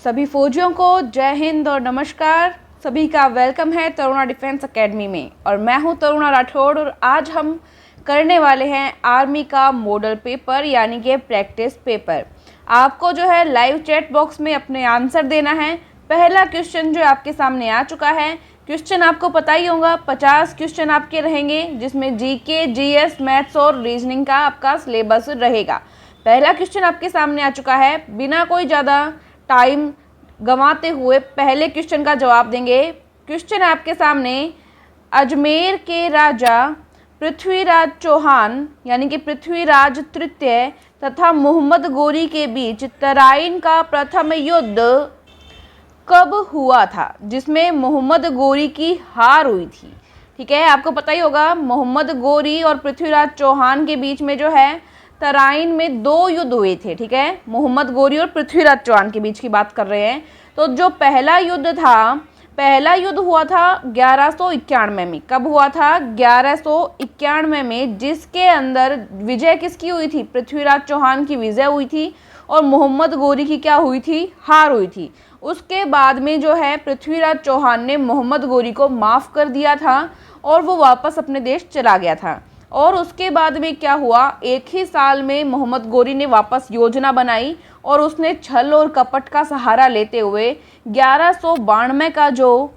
सभी फौजियों को जय हिंद और नमस्कार। सभी का वेलकम है तरुणा डिफेंस एकेडमी में और मैं हूं तरुणा राठौड़ और आज हम करने वाले हैं आर्मी का मॉडल पेपर यानी कि प्रैक्टिस पेपर। आपको जो है लाइव चैट बॉक्स में अपने आंसर देना है। पहला क्वेश्चन जो आपके सामने आ चुका है, क्वेश्चन आपको पता ही होगा, 50 क्वेश्चन आपके रहेंगे जिसमें जीके, जीएस, मैथ्स और रीजनिंग का आपका सिलेबस रहेगा। पहला क्वेश्चन आपके सामने आ चुका है। बिना कोई ज़्यादा टाइम गंवाते हुए पहले क्वेश्चन का जवाब देंगे। क्वेश्चन है आपके सामने, अजमेर के राजा पृथ्वीराज चौहान यानी कि पृथ्वीराज तृतीय तथा मोहम्मद गोरी के बीच तराइन का प्रथम युद्ध कब हुआ था, जिसमें मोहम्मद गोरी की हार हुई थी। ठीक है, आपको पता ही होगा मोहम्मद गोरी और पृथ्वीराज चौहान के बीच में जो है तराइन में 2 युद्ध हुए थे। ठीक है, मोहम्मद गोरी और पृथ्वीराज चौहान के बीच की बात कर रहे हैं। तो जो पहला युद्ध था, पहला युद्ध हुआ था 1191 में। कब हुआ था? 1191 में, जिसके अंदर विजय किसकी हुई थी? पृथ्वीराज चौहान की विजय हुई थी और मोहम्मद गोरी की क्या हुई थी? हार हुई थी। उसके बाद में जो है पृथ्वीराज चौहान ने मोहम्मद गोरी को माफ़ कर दिया था और वो वापस अपने देश चला गया था। और उसके बाद में क्या हुआ, एक ही साल में मोहम्मद गोरी ने वापस योजना बनाई और उसने छल और कपट का सहारा लेते हुए 1192 का जो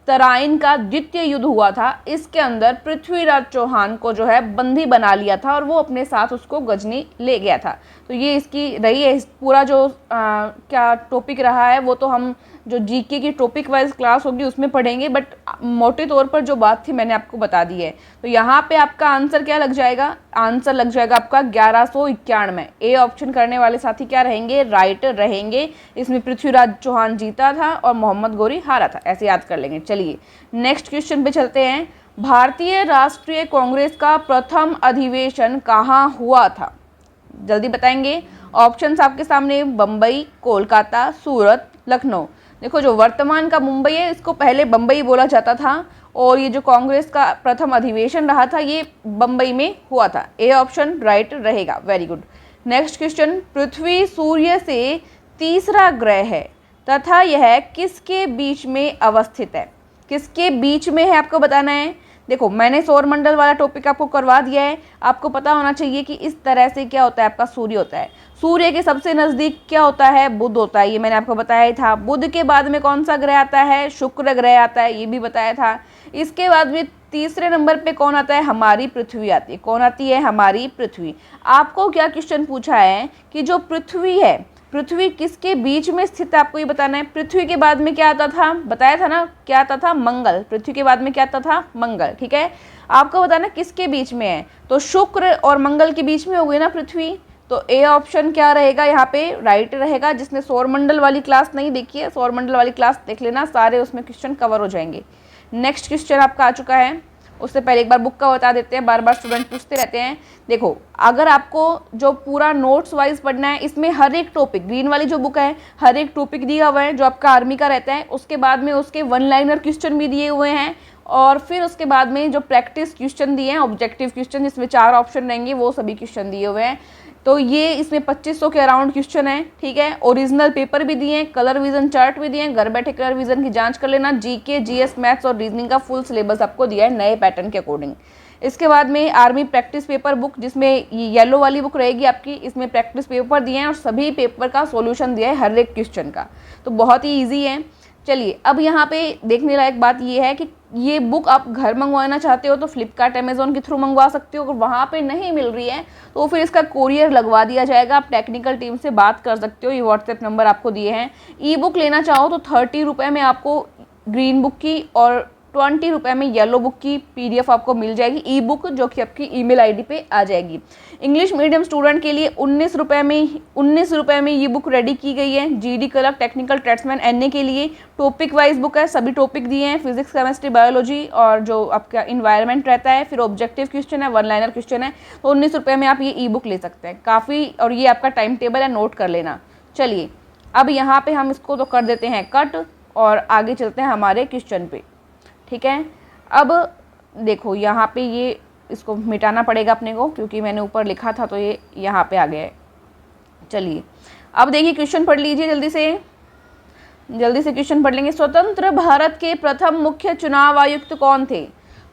तराइन का द्वितीय युद्ध हुआ था, इसके अंदर पृथ्वीराज चौहान को जो है बंदी बना लिया था और वो अपने साथ उसको गजनी ले गया था। तो ये इसकी रही है। पूरा जो क्या टॉपिक रहा है वो तो हम जो जीके की टॉपिक वाइज क्लास होगी उसमें पढ़ेंगे, बट मोटे तौर पर जो बात थी मैंने आपको बता दी है। तो यहाँ पे आपका आंसर क्या लग जाएगा? आंसर लग जाएगा आपका 1191। ए ऑप्शन करने वाले साथी क्या रहेंगे? राइट रहेंगे। इसमें पृथ्वीराज चौहान जीता था और मोहम्मद गोरी हारा था, ऐसे याद कर लेंगे। चलिए नेक्स्ट क्वेश्चन पे चलते हैं। भारतीय राष्ट्रीय कांग्रेस का प्रथम अधिवेशन कहाँ हुआ था? जल्दी बताएंगे। ऑप्शंस आपके सामने, बम्बई, कोलकाता, सूरत, लखनऊ। देखो, जो वर्तमान का मुंबई है इसको पहले बम्बई बोला जाता था और ये जो कांग्रेस का प्रथम अधिवेशन रहा था ये बम्बई में हुआ था। ए ऑप्शन राइट रहेगा। Very good. नेक्स्ट क्वेश्चन, पृथ्वी सूर्य से तीसरा ग्रह है तथा यह किसके बीच में अवस्थित है? किसके बीच में है आपको बताना है। देखो, मैंने सौरमंडल वाला टॉपिक आपको करवा दिया है। आपको पता होना चाहिए कि इस तरह से क्या होता है, आपका सूर्य होता है। सूर्य के सबसे नज़दीक क्या होता है? बुध होता है। ये मैंने आपको बताया ही था। बुध के बाद में कौन सा ग्रह आता है? शुक्र ग्रह आता है, ये भी बताया था। इसके बाद में तीसरे नंबर पे कौन आता है? हमारी पृथ्वी आती है। कौन आती है? हमारी पृथ्वी। आपको क्या क्वेश्चन पूछा है कि जो पृथ्वी है, पृथ्वी किसके बीच में स्थित है, आपको ये बताना है। पृथ्वी के बाद में क्या आता था? बताया था ना, क्या आता था? मंगल। पृथ्वी के बाद में क्या आता था? मंगल। ठीक है, आपको बताना किसके बीच में है। तो शुक्र और मंगल के बीच में हो गई ना पृथ्वी। तो ए ऑप्शन क्या रहेगा यहाँ पे? राइट रहेगा। जिसने सौरमंडल वाली क्लास नहीं देखी है, सौरमंडल वाली क्लास देख लेना, सारे उसमें क्वेश्चन कवर हो जाएंगे। नेक्स्ट क्वेश्चन आपका आ चुका है। उससे पहले एक बार बुक का बता देते हैं, बार बार स्टूडेंट पूछते रहते हैं। देखो, अगर आपको जो पूरा नोट्स वाइज पढ़ना है, इसमें हर एक टॉपिक, ग्रीन वाली जो बुक है, हर एक टॉपिक दिया हुआ है जो आपका आर्मी का रहता है। उसके बाद में उसके 1 लाइनर क्वेश्चन भी दिए हुए हैं और फिर उसके बाद में जो प्रैक्टिस क्वेश्चन दिए हैं, ऑब्जेक्टिव क्वेश्चन जिसमें 4 ऑप्शन रहेंगे, वो सभी क्वेश्चन दिए हुए हैं। तो ये इसमें 2500 के अराउंड क्वेश्चन है। ठीक है, ओरिजिनल पेपर भी दिए हैं, कलर विजन चार्ट भी दिए हैं। घर बैठे कलर विजन की जांच कर लेना। जीके, जीएस, मैथ्स और रीजनिंग का फुल सिलेबस आपको दिया है नए पैटर्न के अकॉर्डिंग। इसके बाद में आर्मी प्रैक्टिस पेपर बुक, जिसमें ये येलो वाली बुक रहेगी आपकी, इसमें प्रैक्टिस पेपर दिए हैं और सभी पेपर का सॉल्यूशन दिया है हर एक क्वेश्चन का। तो बहुत ही ईजी है। चलिए, अब यहाँ पे देखने लायक बात ये है कि ये बुक आप घर मंगवाना चाहते हो तो फ्लिपकार्ट, अमेजोन के थ्रू मंगवा सकते हो। अगर वहाँ पे नहीं मिल रही है तो फिर इसका कोरियर लगवा दिया जाएगा। आप टेक्निकल टीम से बात कर सकते हो, ये व्हाट्सएप नंबर आपको दिए हैं। ई बुक लेना चाहो तो 30 रुपये में आपको ग्रीन बुक की और 20 रुपये में येलो बुक की PDF आपको मिल जाएगी, ई बुक, जो कि आपकी ईमेल ID पे आ जाएगी। इंग्लिश मीडियम स्टूडेंट के लिए 19 रुपये में ये बुक रेडी की गई है। GD clerk, technical tradesman, NA के लिए टॉपिक वाइज बुक है। सभी टॉपिक दिए हैं, फिजिक्स, केमिस्ट्री, बायोलॉजी और जो आपका इन्वायरमेंट रहता है, फिर ऑब्जेक्टिव क्वेश्चन है, 1 लाइनर क्वेश्चन है। तो 19 रुपये में आप ये ई बुक ले सकते हैं काफ़ी। और ये आपका टाइम टेबल है, नोट कर लेना। चलिए, अब यहाँ पर हम इसको तो कर देते हैं कट और आगे चलते हैं हमारे क्वेश्चन पे। ठीक है, अब देखो यहाँ पे ये इसको मिटाना पड़ेगा अपने को, क्योंकि मैंने ऊपर लिखा था तो ये यहाँ पे आ गया है। चलिए, अब देखिए क्वेश्चन पढ़ लीजिए जल्दी से। जल्दी से क्वेश्चन पढ़ लेंगे। स्वतंत्र भारत के प्रथम मुख्य चुनाव आयुक्त कौन थे?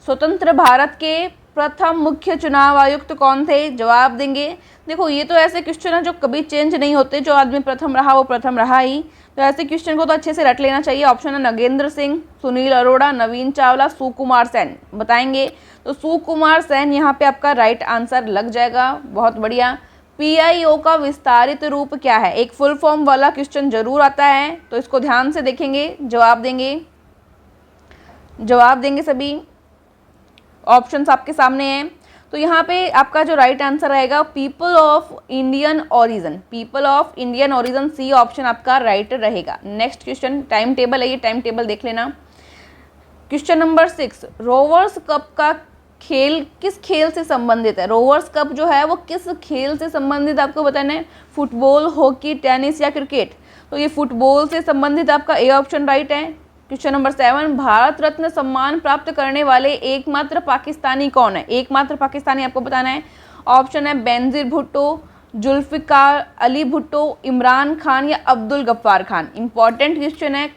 स्वतंत्र भारत के प्रथम मुख्य चुनाव आयुक्त कौन थे? जवाब देंगे। देखो ये तो ऐसे क्वेश्चन है जो कभी चेंज नहीं होते, जो आदमी प्रथम रहा वो प्रथम रहा ही, तो ऐसे क्वेश्चन को तो अच्छे से रट लेना चाहिए। ऑप्शन है नगेंद्र सिंह, सुनील अरोड़ा, नवीन चावला, सुकुमार सेन। बताएंगे तो सुकुमार सेन यहाँ पे आपका राइट आंसर लग जाएगा। बहुत बढ़िया। पीआईओ का विस्तारित रूप क्या है? एक फुल फॉर्म वाला क्वेश्चन जरूर आता है, तो इसको ध्यान से देखेंगे, जवाब देंगे सभी। ऑप्शंस आपके सामने हैं। तो यहाँ पे आपका जो राइट आंसर रहेगा people of Indian origin, people of Indian origin, C option आपका राइट रहेगा। नेक्स्ट क्वेश्चन, टाइम टेबल है ये, टाइम टेबल देख लेना। क्वेश्चन नंबर 6, रोवर्स कप का खेल किस खेल से संबंधित है? रोवर्स कप जो है वो किस खेल से संबंधित आपको बताना है? फुटबॉल, हॉकी, टेनिस या क्रिकेट? तो ये फुटबॉल से संबंधित आपका ए ऑप्शन राइट है। क्वेश्चन नंबर 7, भारत रत्न सम्मान प्राप्त करने वाले एकमात्र पाकिस्तानी कौन है? एकमात्र पाकिस्तानी आपको बताना है। ऑप्शन है बेनजीर भुट्टो, जुल्फिकार अली भुट्टो, इमरान खान या अब्दुल गफ्फार खान। इंपॉर्टेंट क्वेश्चन है,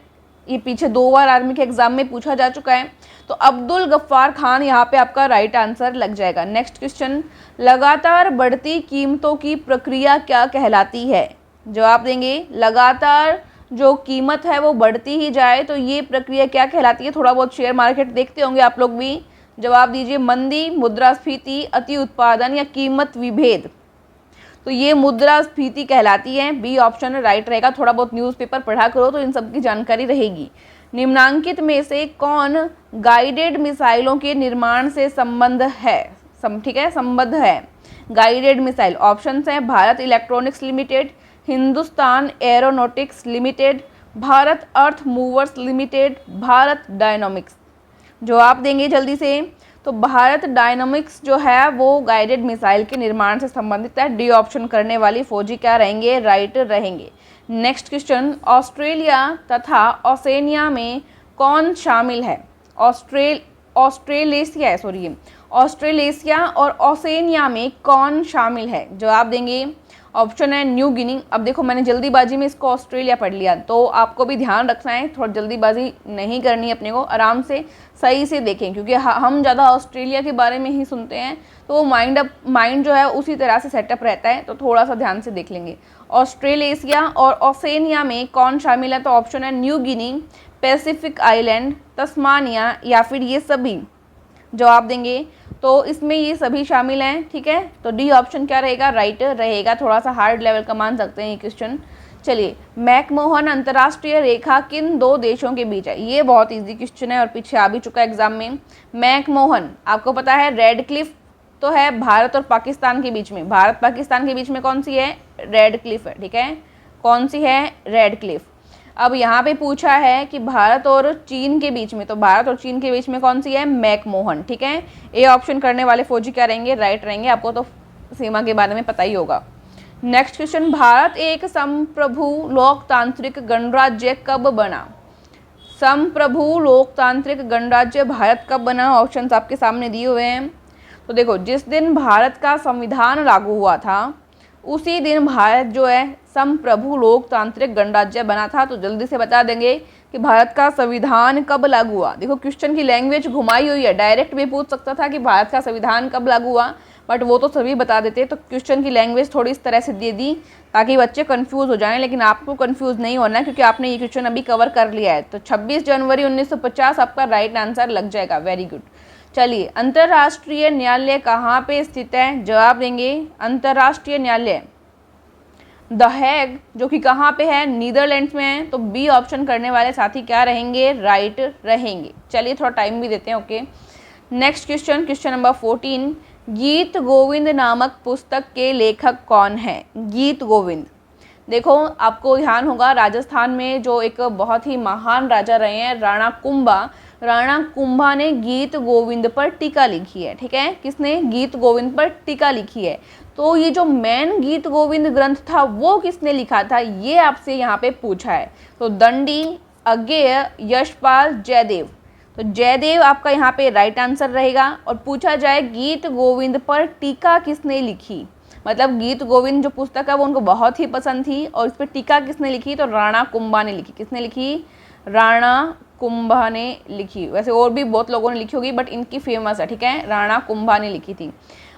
ये पीछे 2 बार आर्मी के एग्जाम में पूछा जा चुका है। तो अब्दुल गफ्फार खान यहाँ पे आपका राइट आंसर लग जाएगा। नेक्स्ट क्वेश्चन, लगातार बढ़ती कीमतों की प्रक्रिया क्या कहलाती है? जवाब देंगे। लगातार जो कीमत है वो बढ़ती ही जाए तो ये प्रक्रिया क्या कहलाती है? थोड़ा बहुत शेयर मार्केट देखते होंगे आप लोग भी, जवाब दीजिए। मंदी, मुद्रास्फीति, अति उत्पादन या कीमत विभेद? तो ये मुद्रास्फीति कहलाती है, बी ऑप्शन राइट रहेगा। थोड़ा बहुत न्यूज़पेपर पढ़ा करो तो इन सब की जानकारी रहेगी। निम्नांकित में से कौन गाइडेड मिसाइलों के निर्माण से संबंध है? ठीक है, संबद्ध है। गाइडेड मिसाइल ऑप्शंस हैं Bharat Electronics Limited, Hindustan Aeronautics Limited, Bharat Earth Movers Limited, Bharat Dynamics. जवाब देंगे जल्दी से। तो भारत डायनामिक्स जो है वो गाइडेड मिसाइल के निर्माण से संबंधित है। डी ऑप्शन करने वाली फौजी क्या रहेंगे? राइट रहेंगे। नेक्स्ट क्वेश्चन, ऑस्ट्रेलिया तथा ओसेनिया में कौन शामिल है? ऑस्ट्रेलेशिया और ओसेनिया में कौन शामिल है? जवाब देंगे। ऑप्शन है न्यू गिनी। अब देखो मैंने जल्दीबाजी में इसको ऑस्ट्रेलिया पढ़ लिया, तो आपको भी ध्यान रखना है, थोड़ा जल्दीबाजी नहीं करनी है अपने को, आराम से सही से देखें, क्योंकि हम ज़्यादा ऑस्ट्रेलिया के बारे में ही सुनते हैं तो वो माइंड जो है उसी तरह से सेटअप रहता है, तो थोड़ा सा ध्यान से देख लेंगे। ऑस्ट्रेलेशिया और ओसेनिया में कौन शामिल है? तो ऑप्शन है New Guinea, Pacific island, Tasmania या फिर ये सभी। जवाब देंगे। तो इसमें ये सभी शामिल हैं, ठीक है। तो डी ऑप्शन क्या रहेगा? राइट रहेगा। थोड़ा सा हार्ड लेवल का मान सकते हैं ये क्वेश्चन। चलिए, मैकमोहन अंतर्राष्ट्रीय रेखा किन 2 देशों के बीच है? ये बहुत इजी क्वेश्चन है और पीछे आ भी चुका है एग्जाम में। मैकमोहन आपको पता है, रेड क्लिफ तो है भारत और पाकिस्तान के बीच में। भारत पाकिस्तान के बीच में कौन सी है? रेड क्लिफ है, ठीक है। कौन सी है? Red Cliff. अब यहाँ पे पूछा है कि भारत और चीन के बीच में, तो भारत और चीन के बीच में कौन सी है? मैकमोहन, ठीक है। ए ऑप्शन करने वाले फौजी क्या रहेंगे? राइट रहेंगे। आपको तो सीमा के बारे में पता ही होगा। नेक्स्ट क्वेश्चन, भारत एक संप्रभु लोकतांत्रिक गणराज्य कब बना? संप्रभु लोकतांत्रिक गणराज्य भारत कब बना? ऑप्शंस आपके सामने दिए हुए हैं। तो देखो, जिस दिन भारत का संविधान लागू हुआ था उसी दिन भारत जो है संप्रभु लोकतांत्रिक गणराज्य बना था। तो जल्दी से बता देंगे कि भारत का संविधान कब लागू हुआ। देखो क्वेश्चन की लैंग्वेज घुमाई हुई है, डायरेक्ट भी पूछ सकता था कि भारत का संविधान कब लागू हुआ, बट वो तो सभी बता देते। तो क्वेश्चन की लैंग्वेज थोड़ी इस तरह से दे दी ताकि बच्चे कंफ्यूज हो जाएं, लेकिन आपको कंफ्यूज नहीं होना क्योंकि आपने ये क्वेश्चन अभी कवर कर लिया है। तो 26 जनवरी 1950 आपका राइट आंसर लग जाएगा। Very good. चलिए, अंतर्राष्ट्रीय न्यायालय कहाँ पे स्थित है? जवाब देंगे। अंतर्राष्ट्रीय न्यायालय द हैग, जो कि कहाँ पे है? नीदरलैंड्स में है। तो बी ऑप्शन करने वाले साथी क्या रहेंगे? राइट रहेंगे। चलिए, थोड़ा टाइम भी देते हैं। Okay, next question, question number 14, गीत गोविंद नामक पुस्तक के लेखक कौन है? गीत गोविंद, देखो आपको ध्यान होगा राजस्थान में जो एक बहुत ही महान राजा रहे हैं राणा कुंभा ने गीत गोविंद पर टीका लिखी है, ठीक है। किसने? गीत गोविंद पर टीका लिखी है। तो ये जो मेन गीत गोविंद ग्रंथ था वो किसने लिखा था, ये आपसे यहाँ पे पूछा है। तो दंडी, अज्ञेय, यशपाल, जयदेव। तो जयदेव आपका यहाँ पे राइट आंसर रहेगा। और पूछा जाए गीत गोविंद पर टीका किसने लिखी, मतलब गीत गोविंद जो पुस्तक है वो उनको बहुत ही पसंद थी। और इस पर टीका किसने लिखी, तो राणा कुंभा ने लिखी। किसने लिखी, राणा कुंभा ने लिखी। वैसे और भी बहुत लोगों ने लिखी होगी बट इनकी फेमस है, ठीक है, राणा कुंभा ने लिखी थी।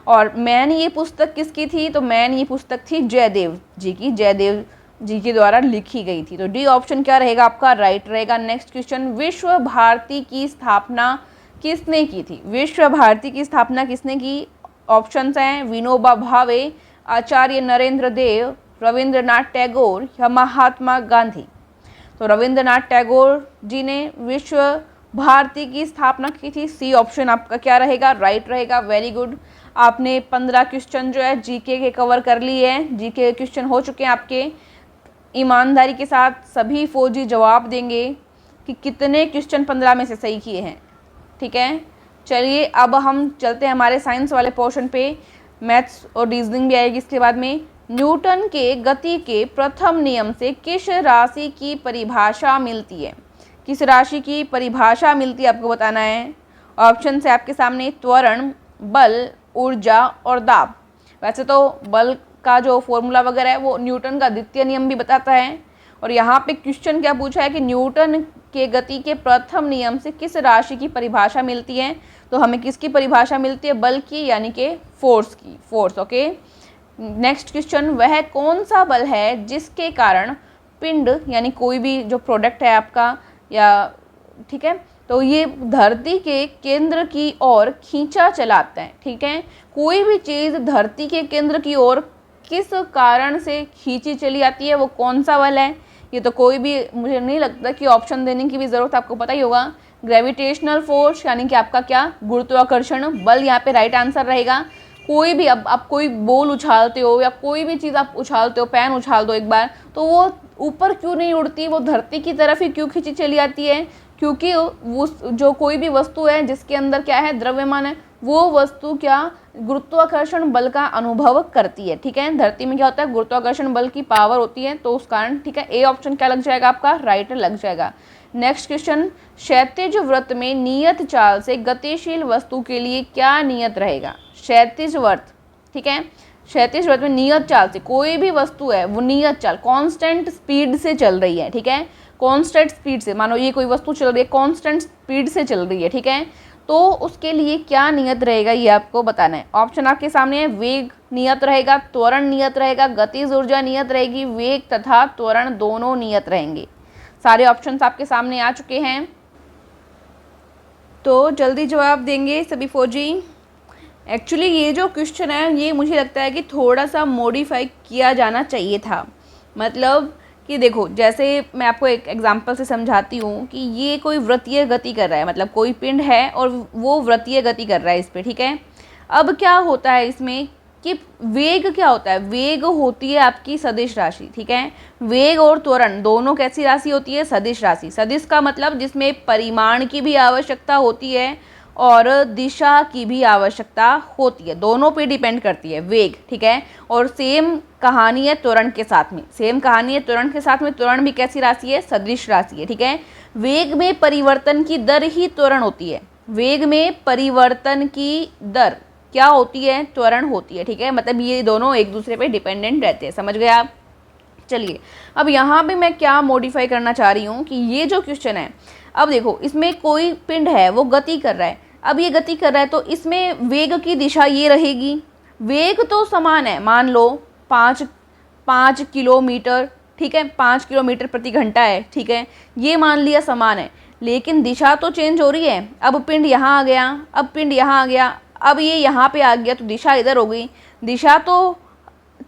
और मैन ये पुस्तक किसकी थी, तो मैन ये पुस्तक थी जयदेव जी की, जयदेव जी के द्वारा लिखी गई थी। तो डी ऑप्शन क्या रहेगा आपका, राइट रहेगा। नेक्स्ट क्वेश्चन, विश्व भारती की स्थापना किसने की थी, विश्व भारती की स्थापना किसने की। ऑप्शंस हैं विनोबा भावे, आचार्य नरेंद्र देव, रविंद्रनाथ टैगोर या महात्मा गांधी। तो रविंद्रनाथ टैगोर जी ने विश्व भारती की स्थापना की थी। सी ऑप्शन आपका क्या रहेगा, राइट रहेगा। वेरी गुड, आपने 15 क्वेश्चन जो है जीके के कवर कर लिए हैं। जीके क्वेश्चन हो चुके हैं आपके। ईमानदारी के साथ सभी फौजी जवाब देंगे कि कितने क्वेश्चन 15 में से सही किए हैं, ठीक है। चलिए अब हम चलते हैं हमारे साइंस वाले पोर्शन पे। मैथ्स और रीजनिंग भी आएगी इसके बाद में। न्यूटन के गति के प्रथम नियम से किस राशि की परिभाषा मिलती है, किस राशि की परिभाषा मिलती है आपको बताना है। ऑप्शन है आपके सामने, त्वरण, बल, ऊर्जा और दाब। वैसे तो बल का जो फॉर्मूला वगैरह है वो न्यूटन का द्वितीय नियम भी बताता है। और यहाँ पे क्वेश्चन क्या पूछा है कि न्यूटन के गति के प्रथम नियम से किस राशि की परिभाषा मिलती है। तो हमें किसकी परिभाषा मिलती है, बल की, यानी कि फोर्स की, फोर्स। ओके, नेक्स्ट क्वेश्चन, वह कौन सा बल है जिसके कारण पिंड यानी कोई भी जो प्रोडक्ट है आपका या, ठीक है, तो ये धरती के केंद्र की ओर खींचा चलाता है, ठीक है। कोई भी चीज़ धरती के केंद्र की ओर किस कारण से खींची चली आती है, वो कौन सा बल है। ये तो कोई भी, मुझे नहीं लगता कि ऑप्शन देने की भी ज़रूरत आपको पता ही होगा। ग्रेविटेशनल फोर्स यानी कि आपका क्या, गुरुत्वाकर्षण बल यहाँ पे राइट आंसर रहेगा। कोई भी, अब आप कोई बॉल उछालते हो या कोई भी चीज़ आप उछालते हो, पेन उछाल दो एक बार, तो वो ऊपर क्यों नहीं उड़ती, वो धरती की तरफ ही क्यों खींची चली आती है, क्योंकि वो जो कोई भी वस्तु है जिसके अंदर क्या है, द्रव्यमान है, वो वस्तु क्या गुरुत्वाकर्षण बल का अनुभव करती है, ठीक है। धरती में क्या होता है, गुरुत्वाकर्षण बल की पावर होती है, तो उस कारण, ठीक है। ए ऑप्शन क्या लग जाएगा आपका, राइट लग जाएगा। नेक्स्ट क्वेश्चन, क्षैतिज वृत्त में नियत चाल से गतिशील वस्तु के लिए क्या नियत रहेगा। क्षैतिज वृत्त, ठीक है, क्षैतिज वृत्त में नियत चाल से कोई भी वस्तु है वो नियत चाल, कांस्टेंट स्पीड से चल रही है, ठीक है, कांस्टेंट स्पीड से। मानो ये कोई वस्तु चल रही है, कांस्टेंट स्पीड से चल रही है, ठीक है, तो उसके लिए क्या नियत रहेगा ये आपको बताना है। ऑप्शन आपके सामने है, वेग नियत रहेगा, त्वरण नियत रहेगा, गतिज ऊर्जा नियत रहेगी, वेग तथा त्वरण दोनों नियत रहेंगे। सारे ऑप्शंस आपके सामने आ चुके हैं, तो जल्दी जवाब देंगे सभी फौजी। एक्चुअली ये जो क्वेश्चन है ये मुझे लगता है कि थोड़ा सा मॉडिफाई किया जाना चाहिए था। मतलब कि देखो, जैसे मैं आपको एक एग्जांपल से समझाती हूँ कि ये कोई वृत्तीय गति कर रहा है, मतलब कोई पिंड है और वो वृत्तीय गति कर रहा है इस पर, ठीक है। अब क्या होता है इसमें कि वेग क्या होता है, वेग होती है आपकी सदिश राशि, ठीक है। वेग और त्वरण दोनों कैसी राशि होती है, सदिश राशि। सदिश का मतलब जिसमें परिमाण की भी आवश्यकता होती है और दिशा की भी आवश्यकता होती है, दोनों पे डिपेंड करती है वेग, ठीक है। और सेम कहानी है त्वरण के साथ में, सेम कहानी है त्वरण के साथ में। त्वरण भी कैसी राशि है, सदिश राशि है, ठीक है। वेग में परिवर्तन की दर ही त्वरण होती है, वेग में परिवर्तन की दर क्या होती है, त्वरण होती है, ठीक है। मतलब ये दोनों एक दूसरे पे डिपेंडेंट रहते हैं, समझ गए आप। चलिए अब यहाँ पे मैं क्या मॉडिफाई करना चाह रही हूँ कि ये जो क्वेश्चन है, अब देखो इसमें कोई पिंड है वो गति कर रहा है। अब ये गति कर रहा है तो इसमें वेग की दिशा ये रहेगी, वेग तो समान है, मान लो 5 किलोमीटर, ठीक है, 5 किलोमीटर प्रति घंटा है, ठीक है, ये मान लिया समान है, लेकिन दिशा तो चेंज हो रही है। अब पिंड यहाँ आ गया, अब पिंड यहाँ आ गया, अब ये यहाँ पे आ गया, तो दिशा इधर हो गई। दिशा तो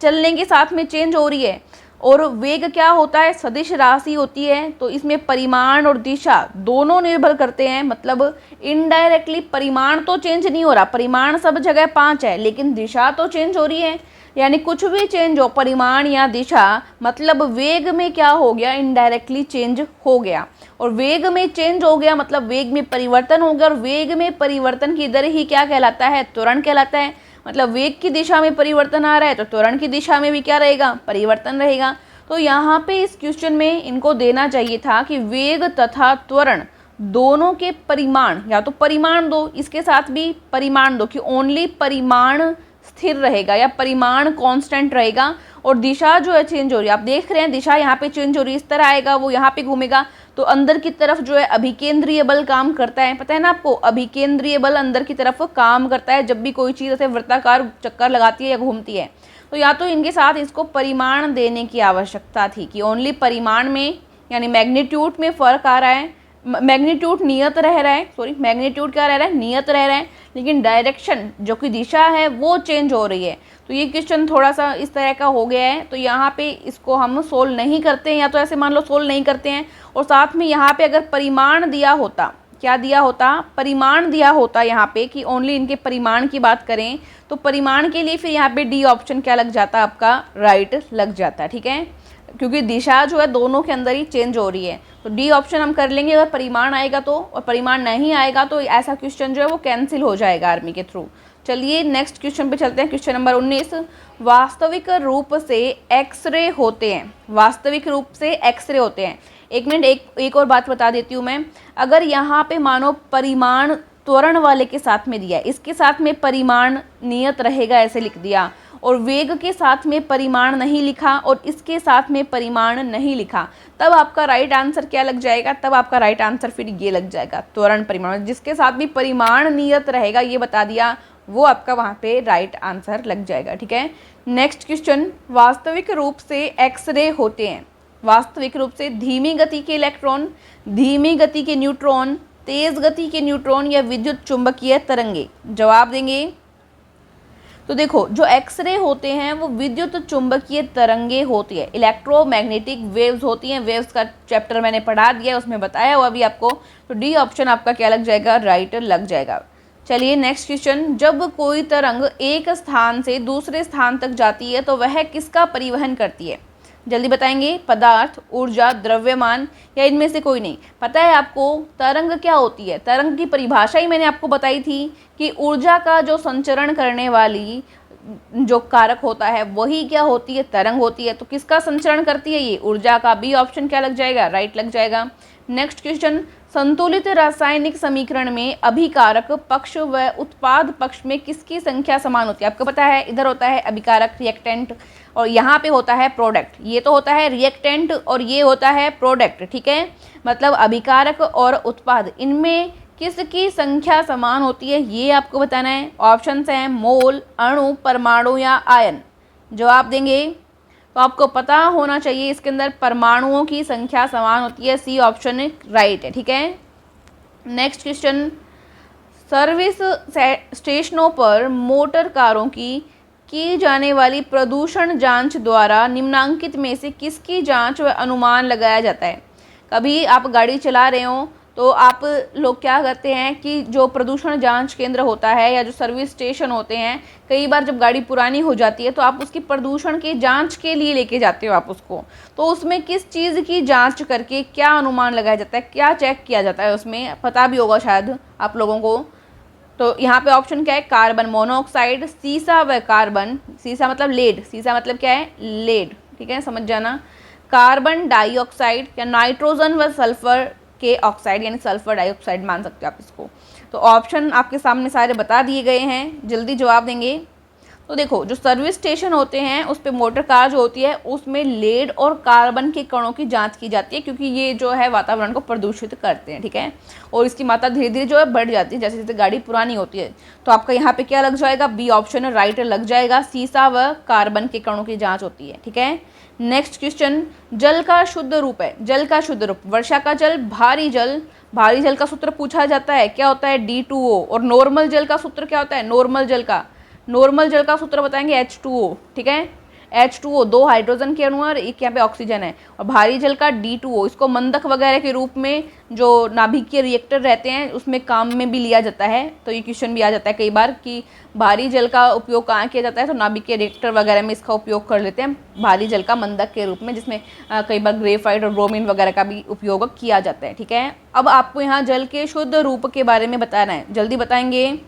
चलने के साथ में चेंज हो रही है, और वेग क्या होता है, सदिश राशि होती है, तो इसमें परिमाण और दिशा दोनों निर्भर करते हैं। मतलब इनडायरेक्टली परिमाण तो चेंज नहीं हो रहा, परिमाण सब जगह 5 है, लेकिन दिशा तो चेंज हो रही है। यानी कुछ भी चेंज हो, परिमाण या दिशा, मतलब वेग में क्या हो गया, इनडायरेक्टली चेंज हो गया। और वेग में चेंज हो गया मतलब वेग में परिवर्तन हो गया, और वेग में परिवर्तन की दर ही क्या कहलाता है, त्वरण कहलाता है। मतलब वेग की दिशा में परिवर्तन आ रहा है तो त्वरण की दिशा में भी क्या रहेगा, परिवर्तन रहेगा। तो यहाँ पे इस क्वेश्चन में इनको देना चाहिए था कि वेग तथा त्वरण दोनों के परिमाण, या तो परिमाण दो, इसके साथ भी परिमाण दो कि ओनली परिमाण स्थिर रहेगा या परिमाण कांस्टेंट रहेगा और दिशा जो है चेंज हो रही है। आप देख रहे हैं दिशा यहाँ पे चेंज हो रही है, इस तरह आएगा, वो यहाँ पे घूमेगा, तो अंदर की तरफ जो है अभिकेंद्रीय बल काम करता है। पता है ना आपको, अभिकेंद्रीय बल अंदर की तरफ काम करता है जब भी कोई चीज़ ऐसे वृत्ताकार चक्कर लगाती है या घूमती है। तो या तो इनके साथ इसको परिमाण देने की आवश्यकता थी कि ओनली परिमाण में यानी मैग्नीट्यूड में फ़र्क आ रहा है, मैग्नीट्यूड नियत रह रहा है, सॉरी मैग्नीट्यूड क्या रह रहा है, नियत रह रहा है, लेकिन डायरेक्शन जो कि दिशा है वो चेंज हो रही है। तो ये क्वेश्चन थोड़ा सा इस तरह का हो गया है। तो यहाँ पे इसको हम सोल्व नहीं करते हैं, या तो ऐसे मान लो सोल्व नहीं करते हैं। और साथ में यहाँ पे अगर परिमाण दिया होता, क्या दिया होता, परिमाण दिया होता यहाँ पे कि ओनली इनके परिमाण की बात करें, तो परिमाण के लिए फिर यहाँ पे डी ऑप्शन क्या लग जाता, आपका राइट लग जाता, ठीक है, क्योंकि दिशा जो है दोनों के अंदर ही चेंज हो रही है। तो डी ऑप्शन हम कर लेंगे अगर परिमाण आएगा तो, और परिमाण नहीं आएगा तो ऐसा क्वेश्चन जो है वो कैंसिल हो जाएगा आर्मी के थ्रू। चलिए नेक्स्ट क्वेश्चन पे चलते हैं। क्वेश्चन नंबर 19, वास्तविक रूप से एक्सरे होते हैं, वास्तविक रूप से एक्सरे होते हैं। एक मिनट, एक और बात बता देती हूँ मैं। अगर यहाँ पे मानो परिमाण त्वरण वाले के साथ में दिया है, इसके साथ में परिमाण नियत रहेगा ऐसे लिख दिया, और वेग के साथ में परिमाण नहीं लिखा और इसके साथ में परिमाण नहीं लिखा, तब आपका राइट आंसर क्या लग जाएगा, तब आपका राइट आंसर फिर ये लग जाएगा, त्वरण परिमाण। जिसके साथ भी परिमाण नियत रहेगा ये बता दिया, वो आपका वहाँ पे राइट आंसर लग जाएगा, ठीक है। नेक्स्ट क्वेश्चन, वास्तविक रूप से एक्सरे होते हैं, वास्तविक रूप से धीमी गति के इलेक्ट्रॉन, धीमी गति के न्यूट्रॉन, तेज गति के न्यूट्रॉन या विद्युत चुंबकीय तरंगे। जवाब देंगे तो देखो, जो एक्सरे होते हैं वो विद्युत चुंबकीय तरंगे होती है, इलेक्ट्रोमैग्नेटिक वेव्स होती हैं। वेव्स का चैप्टर मैंने पढ़ा दिया है, उसमें बताया हुआ भी आपको। तो डी ऑप्शन आपका क्या लग जाएगा, राइट लग जाएगा। चलिए नेक्स्ट क्वेश्चन, जब कोई तरंग एक स्थान से दूसरे स्थान तक जाती है तो वह किसका परिवहन करती है, जल्दी बताएंगे, पदार्थ, ऊर्जा, द्रव्यमान या इनमें से कोई नहीं। पता है आपको तरंग क्या होती है, तरंग की परिभाषा ही मैंने आपको बताई थी कि ऊर्जा का जो संचरण करने वाली जो कारक होता है वही क्या होती है, तरंग होती है। तो किसका संचरण करती है, ये ऊर्जा का। बी ऑप्शन क्या लग जाएगा, राइट लग जाएगा। नेक्स्ट क्वेश्चन, संतुलित रासायनिक समीकरण में अभिकारक पक्ष व उत्पाद पक्ष में किसकी संख्या समान होती है। आपको पता है इधर होता है अभिकारक रिएक्टेंट और यहाँ पे होता है प्रोडक्ट, ये तो होता है रिएक्टेंट और ये होता है प्रोडक्ट, ठीक है। मतलब अभिकारक और उत्पाद, इनमें किसकी संख्या समान होती है ये आपको बताना है। ऑप्शंस हैं मोल, अणु, परमाणु या आयन। जवाब देंगे तो आपको पता होना चाहिए इसके अंदर परमाणुओं की संख्या समान होती है। सी ऑप्शन राइट है, ठीक है। नेक्स्ट क्वेश्चन, सर्विस स्टेशनों पर मोटर कारों की जाने वाली प्रदूषण जांच द्वारा निम्नांकित में से किसकी जांच व अनुमान लगाया जाता है। कभी आप गाड़ी चला रहे हो तो आप लोग क्या करते हैं कि जो प्रदूषण जांच केंद्र होता है या जो सर्विस स्टेशन होते हैं, कई बार जब गाड़ी पुरानी हो जाती है तो आप उसकी प्रदूषण की जांच के लिए लेके जाते हो आप उसको। तो उसमें किस चीज़ की जांच करके क्या अनुमान लगाया जाता है, क्या चेक किया जाता है, उसमें पता भी होगा शायद आप लोगों को। तो यहाँ पे ऑप्शन क्या है, कार्बन मोनोऑक्साइड, सीसा व कार्बन, सीसा मतलब लेड, सीसा मतलब क्या है, लेड, ठीक है, समझ जाना। कार्बन डाइऑक्साइड या नाइट्रोजन व सल्फर के ऑक्साइड यानी सल्फर डाइऑक्साइड मान सकते हो आप इसको। तो ऑप्शन आपके सामने सारे बता दिए गए हैं, जल्दी जवाब देंगे। तो देखो, जो सर्विस स्टेशन होते हैं उस पे मोटर कार जो होती है उसमें लेड और कार्बन के कणों की जांच की जाती है, क्योंकि ये जो है वातावरण को प्रदूषित करते हैं, ठीक है। और इसकी मात्रा धीरे धीरे जो है बढ़ जाती है जैसे जैसे गाड़ी पुरानी होती है। तो आपका यहाँ पे क्या लग जाएगा, बी ऑप्शन राइट लग जाएगा, सीसा व कार्बन के कणों की जाँच होती है, ठीक है। नेक्स्ट क्वेश्चन, जल का शुद्ध रूप है, जल का शुद्ध रूप, वर्षा का जल, भारी जल, भारी जल का सूत्र पूछा जाता है क्या होता है, D2O। और नॉर्मल जल का सूत्र क्या होता है, नॉर्मल जल का सूत्र बताएंगे H2O, ठीक है। H2O 2 हाइड्रोजन के अणु और एक यहाँ पे ऑक्सीजन है। और भारी जल का D2O, इसको मंदक वगैरह के रूप में जो नाभिकीय रिएक्टर रहते हैं उसमें काम में भी लिया जाता है। तो ये क्वेश्चन भी आ जाता है कई बार कि भारी जल का उपयोग कहाँ किया जाता है, तो नाभिकीय रिएक्टर वगैरह में इसका उपयोग कर लेते हैं, भारी जल का मंदक के रूप में, जिसमें कई बार ग्रेफाइट और ब्रोमीन वगैरह का भी उपयोग किया जाता है, ठीक है। अब आपको यहाँ जल के शुद्ध रूप के बारे में बताना है, जल्दी बताएंगे।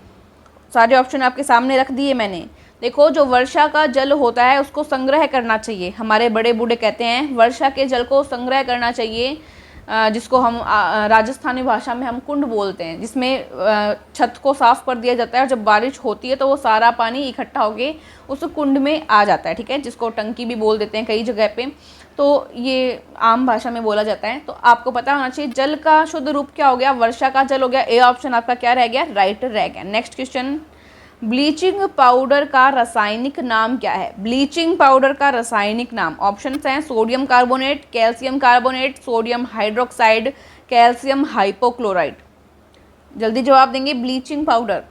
सारे ऑप्शन आपके सामने रख दिए मैंने। देखो, जो वर्षा का जल होता है उसको संग्रह करना चाहिए, हमारे बड़े बूढ़े कहते हैं वर्षा के जल को संग्रह करना चाहिए। जिसको हम राजस्थानी भाषा में हम कुंड बोलते हैं, जिसमें छत को साफ़ कर दिया जाता है और जब बारिश होती है तो वो सारा पानी इकट्ठा होके उस कुंड में आ जाता है, ठीक है, जिसको टंकी भी बोल देते हैं कई जगह पे। तो ये आम भाषा में बोला जाता है। तो आपको पता होना चाहिए जल का शुद्ध रूप क्या हो गया, वर्षा का जल हो गया। ए ऑप्शन आपका क्या रह गया, राइट रह गया। नेक्स्ट क्वेश्चन, ब्लीचिंग पाउडर का रासायनिक नाम क्या है? ब्लीचिंग पाउडर का रासायनिक नाम, ऑप्शंस हैं sodium carbonate, calcium carbonate, sodium hydroxide, calcium hypochloride. जल्दी जवाब देंगे। ब्लीचिंग पाउडर,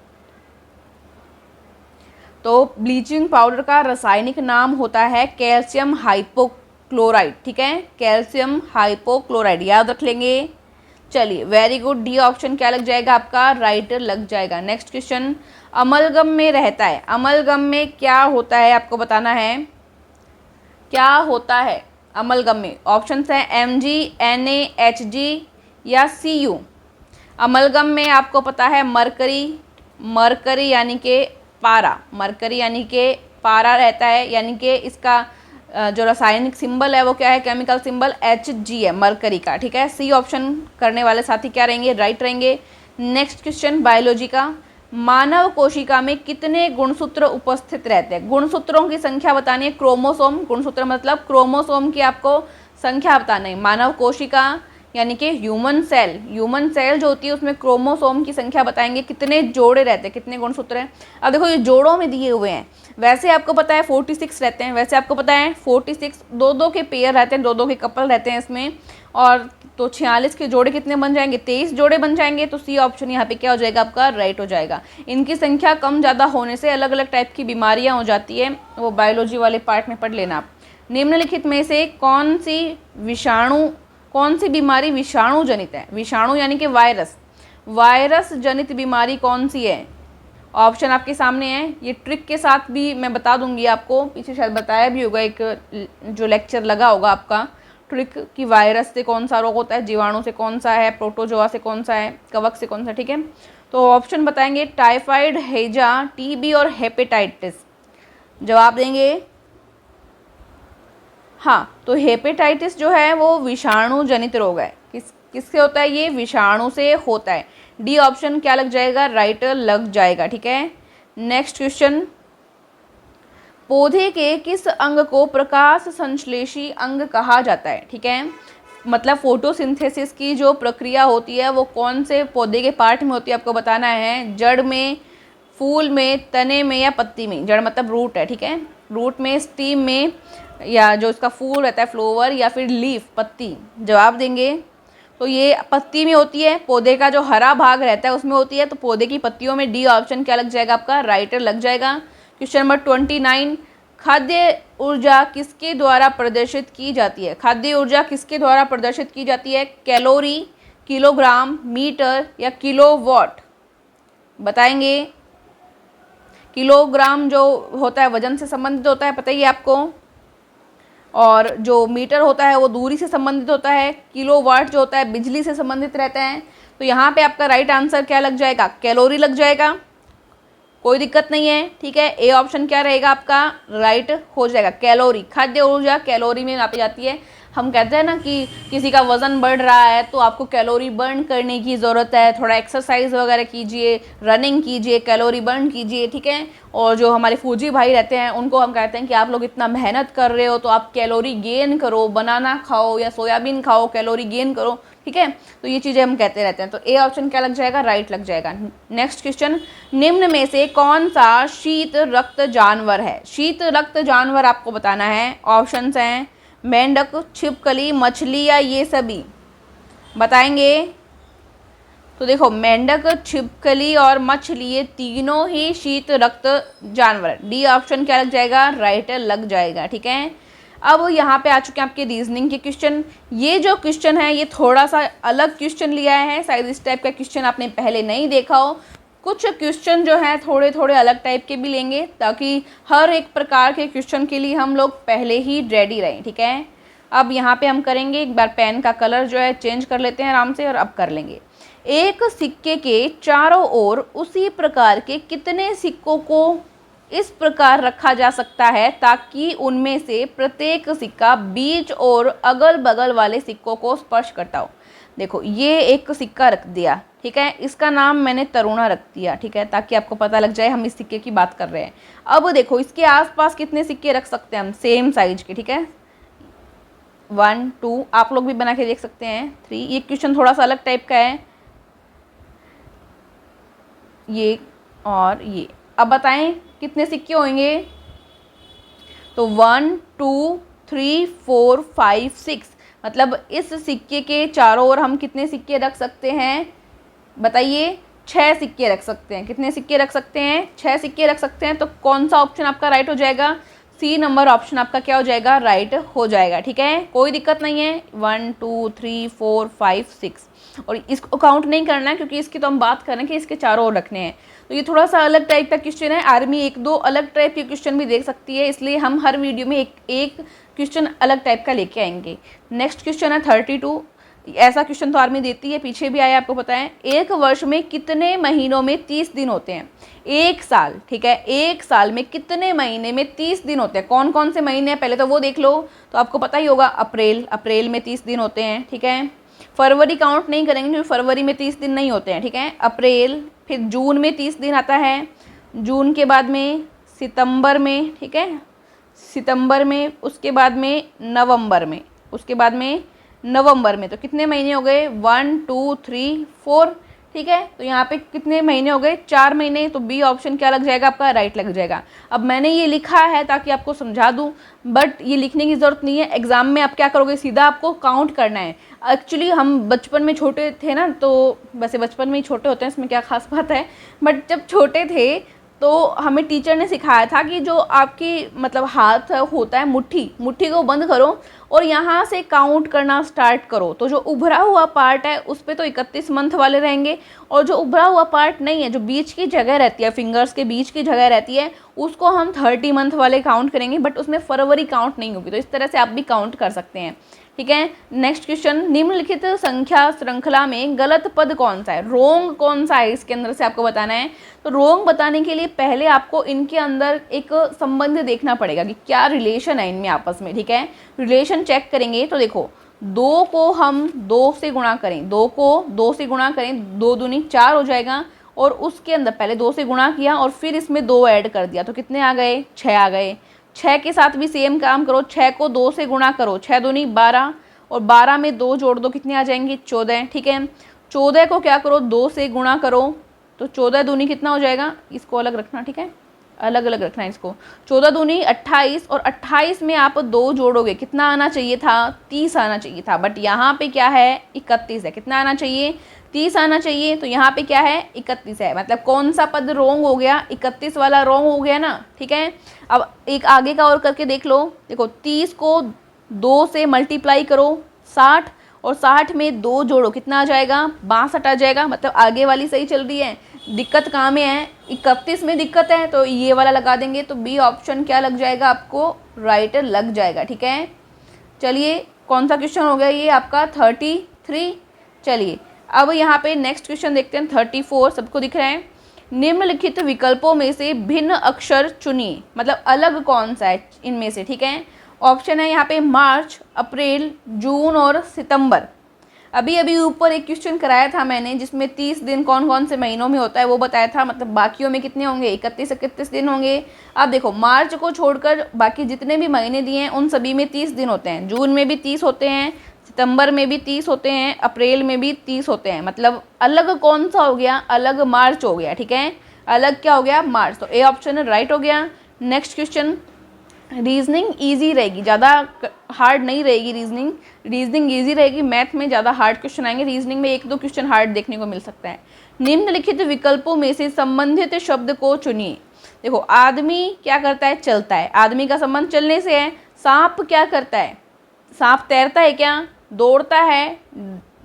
तो ब्लीचिंग पाउडर का रासायनिक नाम होता है कैल्शियम हाइपोक्लोराइड, ठीक है, कैल्शियम हाइपोक्लोराइड, याद रख लेंगे। चलिए वेरी गुड, डी ऑप्शन क्या लग जाएगा आपका, राइट लग जाएगा। नेक्स्ट क्वेश्चन, अमलगम में रहता है, अमलगम में क्या होता है आपको बताना है, क्या होता है अमलगम में? ऑप्शंस हैं Mg, Na, Hg या Cu। अमलगम में आपको पता है मरकरी, मरकरी यानी कि पारा, मरकरी यानी कि पारा रहता है, यानी कि इसका जो रासायनिक सिंबल है वो क्या है, केमिकल सिंबल Hg है मरकरी का, ठीक है। सी ऑप्शन करने वाले साथी क्या रहेंगे, राइट रहेंगे। नेक्स्ट क्वेश्चन बायोलॉजी का, मानव कोशिका में कितने गुणसूत्र उपस्थित रहते हैं? गुणसूत्रों की संख्या बतानी है, क्रोमोसोम, गुणसूत्र मतलब क्रोमोसोम की आपको संख्या बतानी है। मानव कोशिका यानी कि ह्यूमन सेल, ह्यूमन सेल जो होती है उसमें क्रोमोसोम की संख्या बताएंगे, कितने जोड़े रहते हैं, कितने गुणसूत्र हैं। अब देखो ये जोड़ों में दिए हुए हैं, वैसे आपको पता है 46 रहते हैं, वैसे आपको पता है 46, दो दो के पेयर रहते हैं, दो दो के कपल रहते हैं इसमें, और तो 46 के जोड़े कितने बन जाएंगे, 23 जोड़े बन जाएंगे। तो सी ऑप्शन यहाँ पे क्या हो जाएगा आपका, राइट हो जाएगा। इनकी संख्या कम ज़्यादा होने से अलग अलग टाइप की बीमारियाँ हो जाती है, वो बायोलॉजी वाले पार्ट में पढ़ लेना आप। निम्नलिखित में से कौन सी बीमारी विषाणु जनित है? विषाणु यानी कि वायरस, वायरस जनित बीमारी कौन सी है? ऑप्शन आपके सामने है, ये ट्रिक के साथ भी मैं बता दूंगी आपको, पीछे शायद बताया भी होगा, एक जो लेक्चर लगा होगा आपका, ट्रिक कि वायरस से कौन सा रोग होता है, जीवाणु से कौन सा है, प्रोटोजोआ से कौन सा है, कवक से कौन सा, ठीक है। तो ऑप्शन बताएंगे टाइफाइड, हैजा, टीबी और हेपेटाइटिस। जवाब देंगे हाँ, तो हेपेटाइटिस जो है वो विषाणु जनित रोग है। किससे होता है, ये विषाणु से होता है। डी ऑप्शन क्या लग जाएगा, राइट लग जाएगा, ठीक है। नेक्स्ट क्वेश्चन, पौधे के किस अंग को प्रकाश संश्लेषी अंग कहा जाता है? ठीक है, मतलब फोटोसिंथेसिस की जो प्रक्रिया होती है वो कौन से पौधे के पार्ट में होती है आपको बताना है। जड़ में, फूल में, तने में या पत्ती में। जड़ मतलब रूट है, ठीक है, रूट में, स्टीम में, या जो इसका फूल रहता है फ्लोवर, या फिर लीफ पत्ती। जवाब देंगे तो ये पत्ती में होती है, पौधे का जो हरा भाग रहता है उसमें होती है, तो पौधे की पत्तियों में डी ऑप्शन क्या लग जाएगा आपका, राइट लग जाएगा। क्वेश्चन नंबर 29, खाद्य ऊर्जा किसके द्वारा प्रदर्शित की जाती है? खाद्य ऊर्जा किसके द्वारा प्रदर्शित की जाती है? कैलोरी, किलोग्राम, मीटर या किलोवाट? बताएंगे। किलोग्राम जो होता है वजन से संबंधित होता है, पता ही है आपको, और जो मीटर होता है वो दूरी से संबंधित होता है, किलोवाट जो होता है बिजली से संबंधित रहता है। तो यहाँ पे आपका राइट आंसर क्या लग जाएगा, कैलोरी लग जाएगा, कोई दिक्कत नहीं है, ठीक है। ए ऑप्शन क्या रहेगा आपका, राइट हो जाएगा, कैलोरी। खाद्य ऊर्जा कैलोरी में नापी जाती है। हम कहते हैं ना कि किसी का वज़न बढ़ रहा है तो आपको कैलोरी बर्न करने की ज़रूरत है, थोड़ा एक्सरसाइज वगैरह कीजिए, रनिंग कीजिए, कैलोरी बर्न कीजिए, ठीक है। और जो हमारे फौजी भाई रहते हैं उनको हम कहते हैं कि आप लोग इतना मेहनत कर रहे हो तो आप कैलोरी गेन करो, बनाना खाओ या सोयाबीन खाओ, कैलोरी गेन करो, ठीक है। तो ये चीज़ें हम कहते रहते हैं। तो ए ऑप्शन क्या लग जाएगा, राइट लग जाएगा। नेक्स्ट क्वेश्चन, निम्न में से कौन सा शीत रक्त जानवर है? शीत रक्त जानवर आपको बताना है। ऑप्शंस हैं मेंढक, छिपकली, मछली या ये सभी। बताएंगे। तो देखो मेंढक, छिपकली और मछली ये तीनों ही शीत रक्त जानवर। डी ऑप्शन क्या लग जाएगा, राइट लग जाएगा, ठीक है। अब यहाँ पे आ चुके हैं आपके रीजनिंग के क्वेश्चन। ये जो क्वेश्चन है ये थोड़ा सा अलग क्वेश्चन लिया है, शायद इस टाइप का क्वेश्चन आपने पहले नहीं देखा हो। कुछ क्वेश्चन जो है थोड़े थोड़े अलग टाइप के भी लेंगे ताकि हर एक प्रकार के क्वेश्चन के लिए हम लोग पहले ही रेडी रहें, ठीक है। अब यहाँ पे हम करेंगे, एक बार पेन का कलर जो है चेंज कर लेते हैं आराम से, और अब कर लेंगे। एक सिक्के के चारों ओर उसी प्रकार के कितने सिक्कों को इस प्रकार रखा जा सकता है ताकि उनमें से प्रत्येक सिक्का बीच और अगल बगल वाले सिक्कों को स्पर्श करता हो। देखो ये एक सिक्का रख दिया, ठीक है, इसका नाम मैंने तरुणा रख दिया, ठीक है, ताकि आपको पता लग जाए हम इस सिक्के की बात कर रहे हैं। अब देखो इसके आसपास कितने सिक्के रख सकते हैं हम सेम साइज के, ठीक है, 1 2, आप लोग भी बना के देख सकते हैं 3। ये क्वेश्चन थोड़ा सा अलग टाइप का है, ये और ये। अब बताएं कितने सिक्के होंगे, तो 1 2 3 4 5 6, मतलब इस सिक्के के चारों ओर हम कितने सिक्के रख सकते हैं बताइए, 6 सिक्के रख सकते हैं। कितने सिक्के रख सकते हैं, 6 सिक्के रख सकते हैं। तो कौन सा ऑप्शन आपका राइट हो जाएगा, सी नंबर ऑप्शन आपका क्या हो जाएगा, राइट हो जाएगा, ठीक है, कोई दिक्कत नहीं है। 1 2 3 4 5 6, और इसको काउंट नहीं करना है क्योंकि इसकी तो हम बात कर रहे हैं कि इसके चारों ओर रखने हैं। तो ये थोड़ा सा अलग टाइप का क्वेश्चन है, आर्मी एक दो अलग टाइप के क्वेश्चन भी देख सकती है, इसलिए हम हर वीडियो में एक क्वेश्चन अलग टाइप का लेके आएंगे। नेक्स्ट क्वेश्चन है 32। ऐसा क्वेश्चन तो आर्मी देती है, पीछे भी आया आपको पता है। एक वर्ष में कितने महीनों में 30 दिन होते हैं, एक साल, ठीक है, एक साल में कितने महीने में 30 दिन होते हैं, कौन कौन से महीने हैं पहले तो वो देख लो। तो आपको पता ही होगा अप्रैल में 30 दिन होते हैं, ठीक है, फरवरी काउंट नहीं करेंगे क्योंकि फरवरी में 30 दिन नहीं होते हैं, ठीक है, अप्रैल, फिर जून में 30 दिन आता है, जून के बाद में सितंबर में, ठीक है, सितंबर में, उसके बाद में नवंबर में, उसके बाद में नवंबर में। तो कितने महीने हो गए, 1 2 3 4, ठीक है, तो यहाँ पे कितने महीने हो गए, 4 महीने। तो बी ऑप्शन क्या लग जाएगा आपका, राइट लग जाएगा। अब मैंने ये लिखा है ताकि आपको समझा दूँ, बट ये लिखने की ज़रूरत नहीं है, एग्जाम में आप क्या करोगे, सीधा आपको काउंट करना है। एक्चुअली हम बचपन में छोटे थे ना, तो वैसे बचपन में ही छोटे होते हैं, इसमें क्या खास बात है, बट जब छोटे थे तो हमें टीचर ने सिखाया था कि जो आपकी मतलब हाथ होता है, मुट्ठी को बंद करो और यहाँ से काउंट करना स्टार्ट करो। तो जो उभरा हुआ पार्ट है उस पे तो 31 मंथ वाले रहेंगे, और जो उभरा हुआ पार्ट नहीं है, जो बीच की जगह रहती है, फिंगर्स के बीच की जगह रहती है, उसको हम 30 मंथ वाले काउंट करेंगे, बट उसमें फरवरी काउंट नहीं होगी। तो इस तरह से आप भी काउंट कर सकते हैं, ठीक है। नेक्स्ट क्वेश्चन, निम्नलिखित संख्या श्रृंखला में गलत पद कौन सा है, रोंग कौन सा है, इसके अंदर से आपको बताना है। तो रोंग बताने के लिए पहले आपको इनके अंदर एक संबंध देखना पड़ेगा कि क्या रिलेशन है इनमें आपस में, ठीक है, रिलेशन चेक करेंगे। तो देखो 2 को हम 2 से गुणा करें, 2 को 2 से गुणा करें, 2 दूनी 4 हो जाएगा, और उसके अंदर पहले 2 से गुणा किया और फिर इसमें 2 ऐड कर दिया, तो कितने आ गए, 6 आ गए। 6 के साथ भी सेम काम करो, 6 को 2 से गुणा करो, 6 दूनी 12, और 12 में 2 जोड़ दो, कितने आ जाएंगे, 14, ठीक है। 14 को क्या करो, 2 से गुणा करो, तो 14 दूनी कितना हो जाएगा, इसको अलग रखना, ठीक है, अलग अलग रखना है इसको। 14 दूनी 28, और 28 में आप 2 जोड़ोगे, कितना आना चाहिए था, 30 आना चाहिए था, बट यहाँ पे क्या है, 31 है। कितना आना चाहिए, 30 आना चाहिए, तो यहाँ पे क्या है, 31 है। मतलब कौन सा पद रोंग हो गया, 31 वाला रोंग हो गया ना, ठीक है। अब एक आगे का और करके देख लो, देखो 30 को 2 से मल्टीप्लाई करो 60, और 60 में 2 जोड़ो, कितना आ जाएगा, 62 आ जाएगा। मतलब आगे वाली सही चल रही है, दिक्कत कहाँ में है, 31 में दिक्कत है, तो ये वाला लगा देंगे। तो बी ऑप्शन क्या लग जाएगा आपको, राइट लग जाएगा, ठीक है। चलिए कौन सा क्वेश्चन हो गया ये आपका 33। चलिए अब यहाँ पे नेक्स्ट क्वेश्चन देखते हैं 34, सबको दिख रहा है। निम्नलिखित विकल्पों में से भिन्न अक्षर चुनिए, मतलब अलग कौन सा है इनमें से, ठीक है। ऑप्शन है यहाँ पे मार्च, अप्रैल, जून और सितंबर। अभी ऊपर एक क्वेश्चन कराया था मैंने जिसमें 30 दिन कौन कौन से महीनों में होता है वो बताया था, मतलब बाकियों में कितने होंगे, 31 दिन होंगे। अब देखो मार्च को छोड़कर बाकी जितने भी महीने दिए हैं उन सभी में 30 दिन होते हैं, जून में भी 30 होते हैं, सितंबर में भी 30 होते हैं, अप्रैल में भी 30 होते हैं। मतलब अलग कौन सा हो गया, अलग मार्च हो गया, ठीक है, अलग क्या हो गया, मार्च। तो ए ऑप्शन राइट हो गया। नेक्स्ट क्वेश्चन, रीजनिंग इजी रहेगी, ज़्यादा हार्ड नहीं रहेगी, रीजनिंग इजी रहेगी, मैथ में ज़्यादा हार्ड क्वेश्चन आएंगे, रीजनिंग में 1-2 क्वेश्चन हार्ड देखने को मिल सकता है। निम्नलिखित विकल्पों में से संबंधित शब्द को चुनिए। देखो आदमी क्या करता है, चलता है, आदमी का संबंध चलने से है। सांप क्या करता है, सांप तैरता है क्या, दौड़ता है,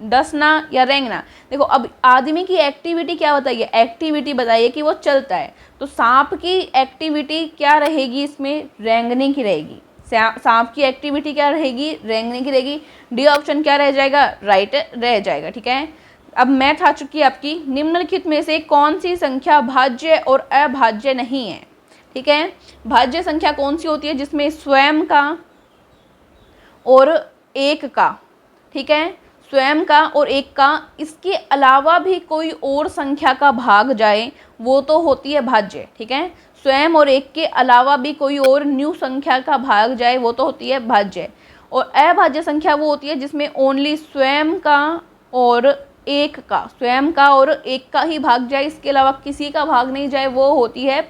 डसना या रेंगना। देखो अब आदमी की एक्टिविटी क्या बताइए, एक्टिविटी बताइए कि वो चलता है, तो सांप की एक्टिविटी क्या रहेगी इसमें, रेंगने की रहेगी। सांप की एक्टिविटी क्या रहेगी, रेंगने की रहेगी। डी ऑप्शन क्या रह जाएगा, राइट रह जाएगा, ठीक है। अब मैथ आ चुकी है आपकी। निम्नलिखित में से कौन सी संख्या भाज्य और अभाज्य नहीं है, ठीक है। भाज्य संख्या कौन सी होती है जिसमें स्वयं का और एक का, ठीक है, स्वयं का और एक का, इसके अलावा भी कोई और संख्या का भाग जाए वो तो होती है भाज्य, ठीक है। स्वयं और एक के अलावा भी कोई और न्यू संख्या का भाग जाए वो तो होती है भाज्य। और अभाज्य संख्या वो होती है जिसमें ओनली स्वयं का और एक का, स्वयं का और एक का ही भाग जाए, इसके अलावा किसी का भाग नहीं जाए, वो होती है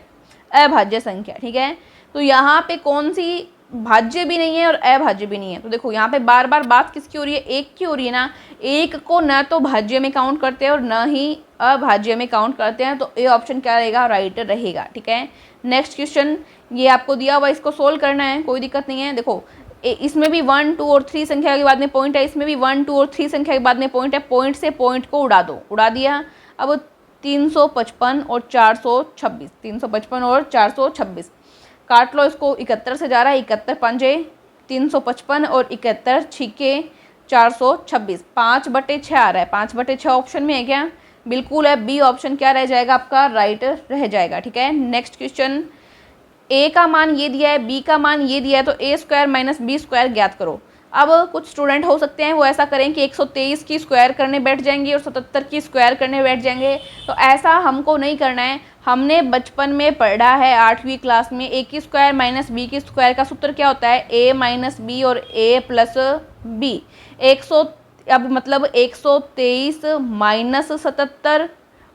अभाज्य संख्या, ठीक है। तो यहाँ पे कौन सी भाज्य भी नहीं है और अभाज्य भी नहीं है। तो देखो यहाँ पे बार बार बात किसकी हो रही है, एक की हो रही है ना। एक को न तो भाज्य में काउंट करते हैं और न ही अभाज्य में काउंट करते हैं, तो ए ऑप्शन क्या रहेगा, राइट रहेगा, ठीक है। नेक्स्ट क्वेश्चन ये आपको दिया हुआ, इसको सोल्व करना है, कोई दिक्कत नहीं है। देखो इसमें भी 1, 2 और 3 संख्या के बाद में पॉइंट है, इसमें भी 1, 2 और 3 संख्या के बाद में पॉइंट है। पॉइंट से पॉइंट को उड़ा दो, उड़ा दिया। अब 355 और 426, 355 और 426 काट लो इसको, 71 से जा रहा है, 71 पंजे 355 और 71 छिके 426, 5/6 आ रहा है, 5/6 ऑप्शन में है क्या, बिल्कुल है, बी ऑप्शन क्या रह जाएगा आपका, राइट रह जाएगा, ठीक है। नेक्स्ट क्वेश्चन, ए का मान ये दिया है, बी का मान ये दिया है, तो ए स्क्वायर माइनस बी स्क्वायर ज्ञात करो। अब कुछ स्टूडेंट हो सकते हैं वो ऐसा करें कि 123 की स्क्वायर करने बैठ जाएंगे और 77 की स्क्वायर करने बैठ जाएंगे, तो ऐसा हमको नहीं करना है। हमने बचपन में पढ़ा है 8वीं क्लास में, ए की स्क्वायर माइनस बी की स्क्वायर का सूत्र क्या होता है, ए माइनस बी और ए प्लस बी। 100 अब मतलब 123 माइनस 77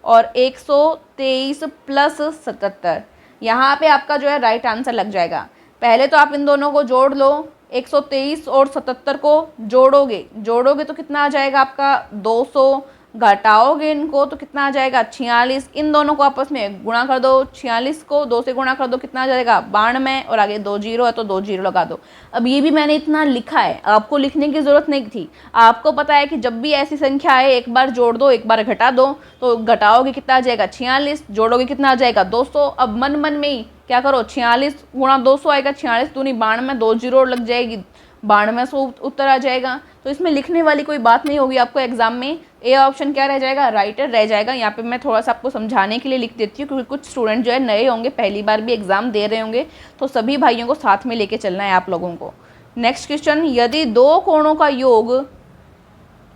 और 123 प्लस 77, यहाँ पे आपका जो है राइट आंसर लग जाएगा। पहले तो आप इन दोनों को जोड़ लो, 123 और 77 को जोड़ोगे तो कितना आ जाएगा आपका 200, घटाओगे इनको तो कितना आ जाएगा 46, इन दोनों को आपस में गुणा कर दो, 46 को 2 से गुणा कर दो कितना आ जाएगा 92, और आगे 2 जीरो है तो 2 जीरो लगा दो। अब ये भी मैंने इतना लिखा है, आपको लिखने की ज़रूरत नहीं थी, आपको पता है कि जब भी ऐसी संख्या आए एक बार जोड़ दो एक बार घटा दो, तो घटाओगे कितना आ जाएगा 46, जोड़ोगे कितना आ जाएगा 200। अब मन मन में ही क्या करो, 46 गुणा 200 आएगा, 46 दूनी 92, 2 जीरो लग जाएगी, 92 उत्तर आ जाएगा। तो इसमें लिखने वाली कोई बात नहीं होगी आपको एग्जाम में, ए ऑप्शन क्या रह जाएगा, राइट रह जाएगा। यहाँ पे मैं थोड़ा सा आपको समझाने के लिए लिख देती हूँ, क्योंकि कुछ स्टूडेंट जो है नए होंगे, पहली बार भी एग्जाम दे रहे होंगे, तो सभी भाइयों को साथ में लेके चलना है आप लोगों को। नेक्स्ट क्वेश्चन, यदि दो कोणों का योग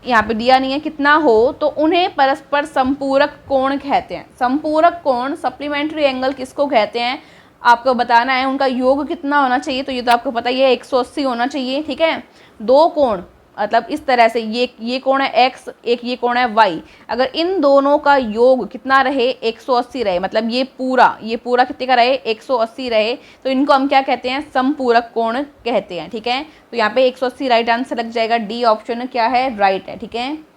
यहाँ पे दिया नहीं है कितना हो, तो उन्हें परस्पर संपूरक कोण कहते हैं। संपूरक कोण, सप्लीमेंट्री एंगल किसको कहते हैं आपको बताना है, उनका योग कितना होना चाहिए, तो ये तो आपको पता ही है 180 होना चाहिए, ठीक है। दो कोण मतलब इस तरह से, ये कोण है x, एक ये कोण है y, अगर इन दोनों का योग कितना रहे 180 रहे, मतलब ये पूरा कितने का रहे 180 रहे, तो इनको हम क्या कहते हैं, संपूरक कोण कहते हैं, ठीक है। तो यहाँ पे 180 राइट आंसर लग जाएगा, डी ऑप्शन क्या है, राइट है, ठीक है।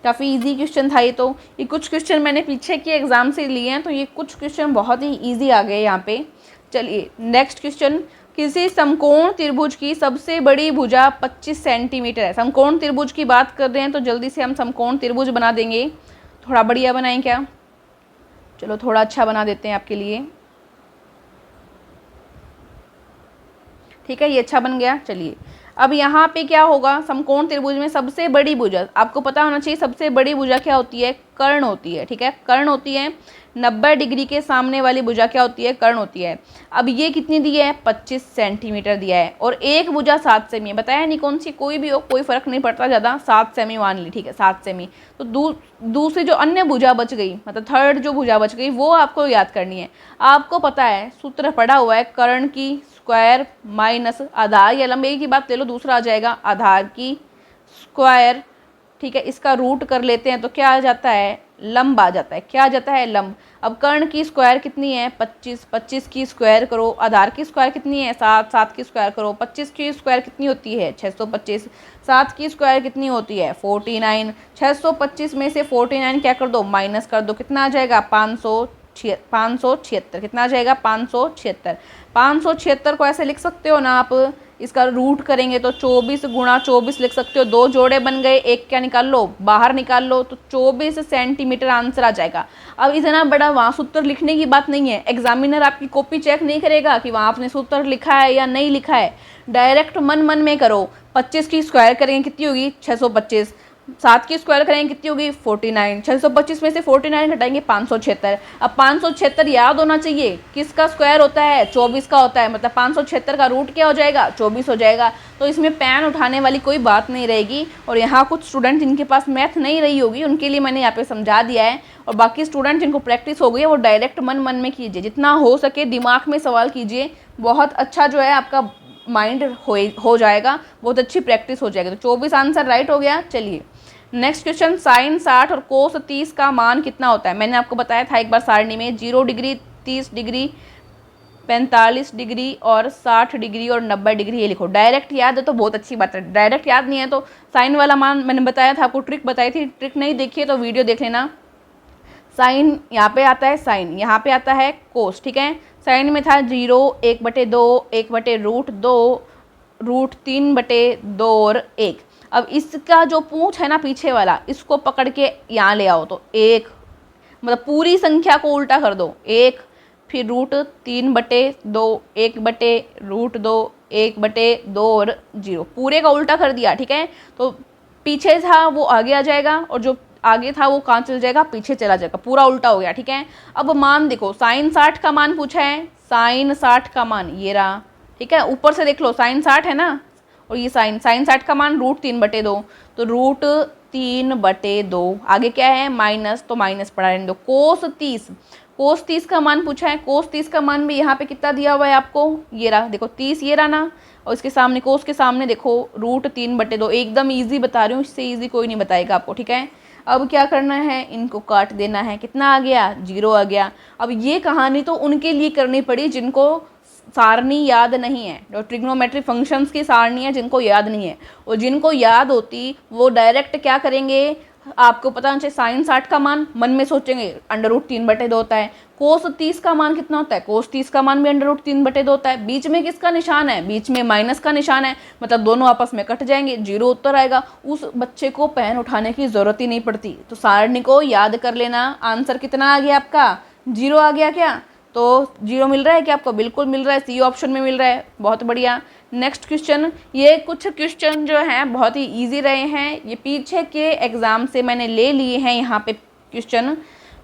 काफ़ी इजी क्वेश्चन था ये, तो ये कुछ क्वेश्चन मैंने पीछे के एग्जाम से लिए हैं, तो ये कुछ क्वेश्चन बहुत ही ईजी आ गए यहाँ पे। चलिए नेक्स्ट क्वेश्चन, किसी समकोण त्रिभुज की सबसे बड़ी भुजा 25 सेंटीमीटर है। समकोण त्रिभुज की बात कर रहे हैं, तो जल्दी से हम समकोण त्रिभुज बना देंगे। थोड़ा बढ़िया बनाएं क्या, चलो थोड़ा अच्छा बना देते हैं आपके लिए, ठीक है, ये अच्छा बन गया। चलिए अब यहाँ पे क्या होगा, समकोण त्रिभुज में सबसे बड़ी भुजा, आपको पता होना चाहिए सबसे बड़ी भुजा क्या होती है, कर्ण होती है, ठीक है, कर्ण होती है। 90 डिग्री के सामने वाली भुजा क्या होती है, कर्ण होती है। अब ये कितनी दी है, 25 सेंटीमीटर दिया है, और एक भुजा 7 सेमी है, बताया नहीं कौन सी, कोई भी हो कोई फर्क नहीं पड़ता ज़्यादा, 7 सेमी मान ली, ठीक है 7 सेमी। तो दूसरी जो अन्य भुजा बच गई, मतलब थर्ड जो भुजा बच गई, वो आपको याद करनी है। आपको पता है सूत्र पड़ा हुआ है, कर्ण की स्क्वायर माइनस आधार या लंब, एक ही बात ले लो, दूसरा आ जाएगा आधार की स्क्वायर, ठीक है, इसका रूट कर लेते हैं तो क्या आ जाता है, लंब आ जाता है, क्या आ जाता है, लंब। अब कर्ण की स्क्वायर कितनी है 25, 25 की स्क्वायर करो, आधार की स्क्वायर कितनी है 7, 7 की स्क्वायर करो, 25 की स्क्वायर कितनी होती है 625, 7 की स्क्वायर कितनी होती है 49, 625 में से 49 क्या कर दो, माइनस कर दो, कितना आ जाएगा 576, कितना आ जाएगा 576। 576 को ऐसे लिख सकते हो ना आप, इसका रूट करेंगे तो 24 गुणा 24 लिख सकते हो, 2 जोड़े बन गए, एक क्या निकाल लो, बाहर निकाल लो, तो 24 सेंटीमीटर आंसर आ जाएगा। अब इतना बड़ा वहाँ सूत्र लिखने की बात नहीं है, एग्जामिनर आपकी कॉपी चेक नहीं करेगा कि वहाँ आपने सूत्र लिखा है या नहीं लिखा है, डायरेक्ट मन मन में करो। 25 की स्क्वायर करेंगे कितनी होगी 625, 7 की स्क्वायर करेंगे कितनी होगी 49। 625 में से 49 घटाएंगे 576। अब 576 याद होना चाहिए किसका स्क्वायर होता है 24 का होता है, मतलब 576 का रूट क्या हो जाएगा 24 हो जाएगा। तो इसमें पैन उठाने वाली कोई बात नहीं रहेगी। और यहाँ कुछ स्टूडेंट जिनके पास मैथ नहीं रही होगी उनके लिए मैंने यहाँ पे समझा दिया है, और बाकी स्टूडेंट जिनको प्रैक्टिस हो गई है वो डायरेक्ट मन मन में कीजिए, जितना हो सके दिमाग में सवाल कीजिए, बहुत अच्छा जो है आपका माइंड हो जाएगा, बहुत अच्छी प्रैक्टिस हो जाएगी। तो 24 आंसर राइट हो गया। चलिए नेक्स्ट क्वेश्चन, साइन 60 और कोस 30 का मान कितना होता है। मैंने आपको बताया था एक बार सारणी में 0 डिग्री, 30 डिग्री, 45 डिग्री और 60 डिग्री और 90 डिग्री, ये लिखो। डायरेक्ट याद है तो बहुत अच्छी बात है, डायरेक्ट याद नहीं है तो साइन वाला मान मैंने बताया था आपको, ट्रिक बताई थी, ट्रिक नहीं देखिए तो वीडियो देख लेना। साइन यहाँ पे आता है, साइन यहाँ पे आता है कोस, ठीक है। साइन में था 0, 1/2, 1/√2, √3/2 और 1। अब इसका जो पूंछ है ना पीछे वाला, इसको पकड़ के यहाँ ले आओ तो 1, मतलब पूरी संख्या को उल्टा कर दो 1, फिर √3/2, 1/√2, 1/2 और 0, पूरे का उल्टा कर दिया, ठीक है। तो पीछे था वो आगे आ जाएगा और जो आगे था वो कहाँ चल जाएगा, पीछे चला जाएगा, पूरा उल्टा हो गया, ठीक है। अब मान देखो, साइन 60 का मान पूछा है, साइन 60 का मान ये रहा, ठीक है। ऊपर से देख लो साइन 60 है ना, और ये साइन 60 का मान √3/2, तो √3/2, आगे क्या है माइनस, तो माइनस पड़ा रहने दो। कोस 30 का मान पूछा है, कोस 30 का मान भी यहाँ पे कितना दिया हुआ है आपको, ये रहा, देखो 30 ये रहा ना, और इसके सामने कोस के सामने देखो √3/2, एकदम ईजी बता रही हूँ, इससे ईजी कोई नहीं बताएगा आपको, ठीक है। अब क्या करना है, इनको काट देना है, कितना आ गया 0 आ गया। अब ये कहानी तो उनके लिए करनी पड़ी जिनको सारणी याद नहीं है, जो ट्रिग्नोमेट्रिक फंक्शंस की सारणी है जिनको याद नहीं है, और जिनको याद होती वो डायरेक्ट क्या करेंगे, आपको पता होना चाहिए साइन 60 का मान मन में सोचेंगे √3/2 होता है, कोस 30 का मान कितना होता है, कोस 30 का मान भी √3/2 होता है, बीच में किसका निशान है, बीच में माइनस का निशान है, मतलब दोनों आपस में कट जाएंगे, 0 उत्तर आएगा। उस बच्चे को पेन उठाने की जरूरत ही नहीं पड़ती, तो सारणी को याद कर लेना। आंसर कितना आ गया आपका 0 आ गया क्या, तो 0 मिल रहा है क्या आपको, बिल्कुल मिल रहा है, सी ऑप्शन में मिल रहा है, बहुत बढ़िया। नेक्स्ट क्वेश्चन, ये कुछ क्वेश्चन जो हैं बहुत ही इजी रहे हैं, ये पीछे के एग्ज़ाम से मैंने ले लिए हैं यहाँ पे क्वेश्चन,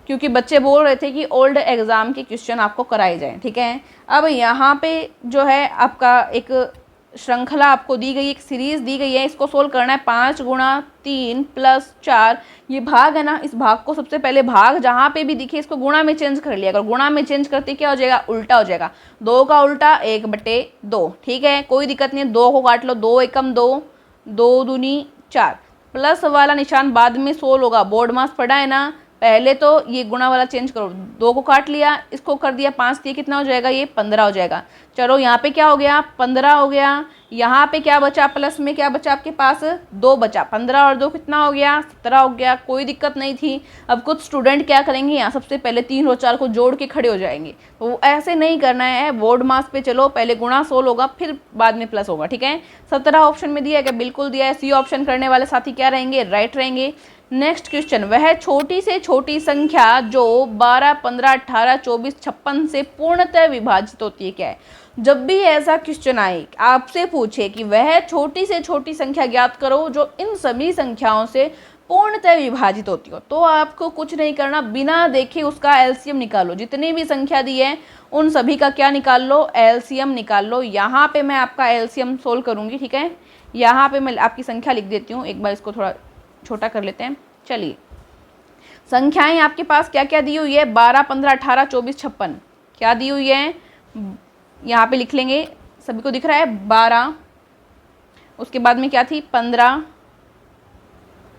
क्योंकि बच्चे बोल रहे थे कि ओल्ड एग्ज़ाम के क्वेश्चन आपको कराए जाएं, ठीक है। अब यहाँ पे जो है आपका एक श्रृंखला आपको दी गई, एक सीरीज़ दी गई है, इसको सोल्व करना है। 5 × 3 + 4, ये भाग है ना, इस भाग को सबसे पहले भाग जहाँ पे भी दिखे इसको गुणा में चेंज कर लिया, अगर गुणा में चेंज करते क्या हो जाएगा, उल्टा हो जाएगा, 2 का उल्टा 1/2, ठीक है, कोई दिक्कत नहीं है, 2 को काट लो, 2 एकम 2, 2 दूनी 4, प्लस वाला निशान बाद में सोल्व होगा, बोर्ड मास पड़ा है ना, पहले तो ये गुणा वाला चेंज करो, 2 को काट लिया, इसको कर दिया 5, ये कितना हो जाएगा, ये 15 हो जाएगा। चलो यहाँ पे क्या हो गया 15 हो गया, यहाँ पे क्या बचा, प्लस में क्या बचा आपके पास 2 बचा, 15 और 2 कितना हो गया 17 हो गया, कोई दिक्कत नहीं थी। अब कुछ स्टूडेंट क्या करेंगे, यहाँ सबसे पहले 3 और 4 को जोड़ के खड़े हो जाएंगे, तो ऐसे नहीं करना है, बोर्ड मास पे चलो, पहले गुणा सोल्व होगा फिर बाद में प्लस होगा, ठीक है। 17 ऑप्शन में दिया है क्या, बिल्कुल दिया है, सी ऑप्शन करने वाले साथी क्या रहेंगे, राइट रहेंगे। नेक्स्ट क्वेश्चन, वह छोटी से छोटी संख्या जो 12, 15, 18, 24, 56 से पूर्णतः विभाजित होती है, क्या है। जब भी ऐसा क्वेश्चन आए आपसे पूछे कि वह छोटी से छोटी संख्या ज्ञात करो जो इन सभी संख्याओं से पूर्णतः विभाजित होती हो, तो आपको कुछ नहीं करना, बिना देखे उसका एलसीएम निकालो, जितनी भी संख्या दी है उन सभी का क्या निकाल लो, एलसीएम निकाल लो। यहाँ पे मैं आपका एलसीएम सोल्व करूँगी, ठीक है। यहाँ पे मैं आपकी संख्या लिख देती हूँ, एक बार इसको थोड़ा छोटा कर लेते हैं। चलिए, संख्याएं आपके पास क्या क्या दी हुई है, 12, 15, 18, 24, 56 क्या दी हुई है, यहाँ पे लिख लेंगे, सभी को दिख रहा है 12, उसके बाद में क्या थी 15,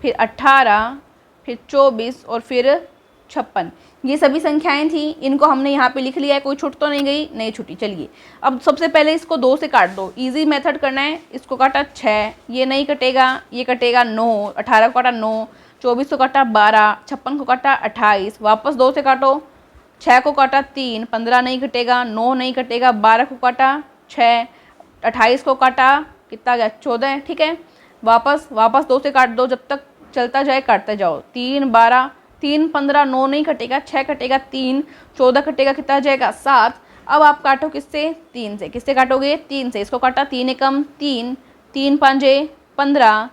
फिर 18, फिर 24 और फिर 56, ये सभी संख्याएं थी, इनको हमने यहाँ पे लिख लिया है, कोई छूट तो नहीं गई, नहीं छूटी। चलिए अब सबसे पहले इसको 2 से काट दो, इजी मेथड करना है, इसको काटा 6, ये नहीं कटेगा, ये कटेगा 9, 18 को काटा 9, 24 को काटा 12, 56 को काटा 28, वापस 2 से काटो, 6 को काटा 3, 15 नहीं कटेगा, 9 नहीं कटेगा, 12 को काटा 6, 28 को काटा कितना गया 14, ठीक है। वापस 2 से काट दो, जब तक चलता जाए काटते जाओ, 3, 12, 3, 15, 9 नहीं कटेगा, 6 कटेगा 3, 14 कटेगा कितना आ जाएगा 7। अब आप काटो किससे, 3 से, किससे काटोगे 3 से, इसको काटा 3 एकम 3, 3 5 15,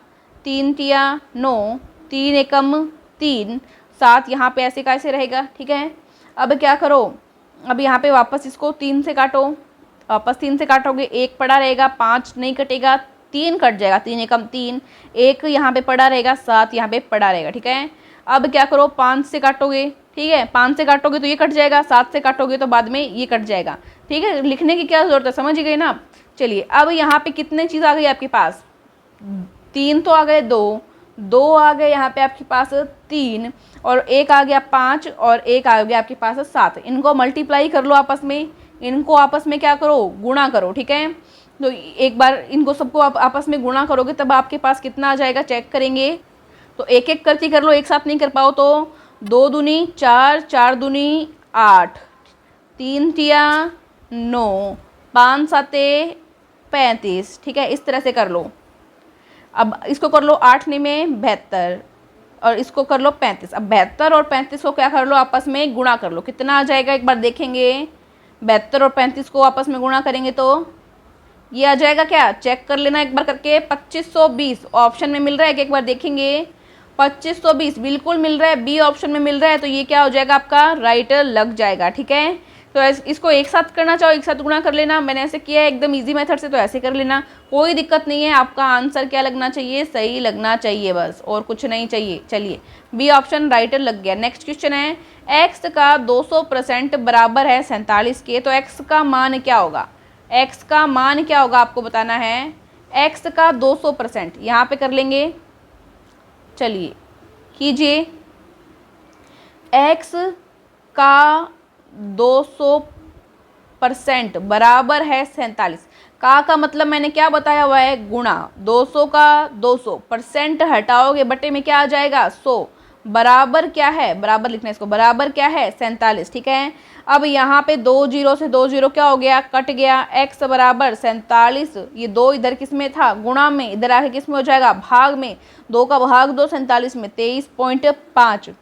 3 तिया 9, 3 एकम 3, 7 यहाँ पे ऐसे कैसे रहेगा, ठीक है। अब क्या करो, अब यहाँ पे वापस इसको 3 से काटो, वापस 3 से काटोगे, 1 पड़ा रहेगा, 5 नहीं कटेगा, 3 कट जाएगा, 3 एकम 3, 1 यहाँ पे पड़ा रहेगा, 7 यहाँ पे पड़ा रहेगा, ठीक है। अब क्या करो, 5 से काटोगे, ठीक है, 5 से काटोगे तो ये कट जाएगा, 7 से काटोगे तो बाद में ये कट जाएगा, ठीक है। लिखने की क्या जरूरत है, समझ गए ना। चलिए अब यहाँ पे कितने चीज़ आ गई आपके पास, 3 तो आ गए, 2 आ गए यहाँ पे आपके पास 3, और 1 आ गया 5, और 1 आ गया आपके पास 7। इनको मल्टीप्लाई कर लो आपस में, इनको आपस में क्या करो, गुणा करो, ठीक है। तो एक बार इनको सबको आप आपस में गुणा करोगे तब आपके पास कितना आ जाएगा, चेक करेंगे। तो एक एक करके कर लो, एक साथ नहीं कर पाओ तो 2 दूनी 4, 4 दूनी 8, 3 तिया 9, 5 साते 35, ठीक है। इस तरह से कर लो। अब इसको कर लो 8 में 72, और इसको कर लो 35। अब 72 और 35 को क्या कर लो, आपस में गुणा कर लो, कितना आ जाएगा एक बार देखेंगे। 72 और 35 को आपस में गुणा करेंगे तो ये आ जाएगा, क्या चेक कर लेना एक बार करके, 2520 ऑप्शन में मिल रहा है कि एक बार देखेंगे। 2520 बिल्कुल मिल रहा है, बी ऑप्शन में मिल रहा है, तो ये क्या हो जाएगा, आपका राइट लग जाएगा, ठीक है। तो इसको एक साथ करना चाहो एक साथ गुणा कर लेना, मैंने ऐसे किया है एकदम इजी मेथड से, तो ऐसे कर लेना, कोई दिक्कत नहीं है। आपका आंसर क्या लगना चाहिए, सही लगना चाहिए बस, और कुछ नहीं चाहिए। चलिए बी ऑप्शन राइट लग गया। नेक्स्ट क्वेश्चन है, एक्स का 200% बराबर है 47 के, तो एक्स का मान क्या होगा, एक्स का मान क्या होगा आपको बताना है। एक्स का 200% यहाँ पे कर लेंगे, चलिए कीजिए। एक्स का 200% बराबर है 47, का मतलब मैंने क्या बताया हुआ है, गुणा। 200 का 200% हटाओगे बटे में क्या आ जाएगा, 100, बराबर क्या है, बराबर लिखना है इसको, बराबर क्या है 47, ठीक है। अब यहाँ पे 2 जीरो से 2 जीरो क्या हो गया, कट गया। x बराबर 47, ये 2 इधर किस में था, गुणा में, इधर आके किस में हो जाएगा, भाग में। 2 का भाग 2 47 में, 23.5।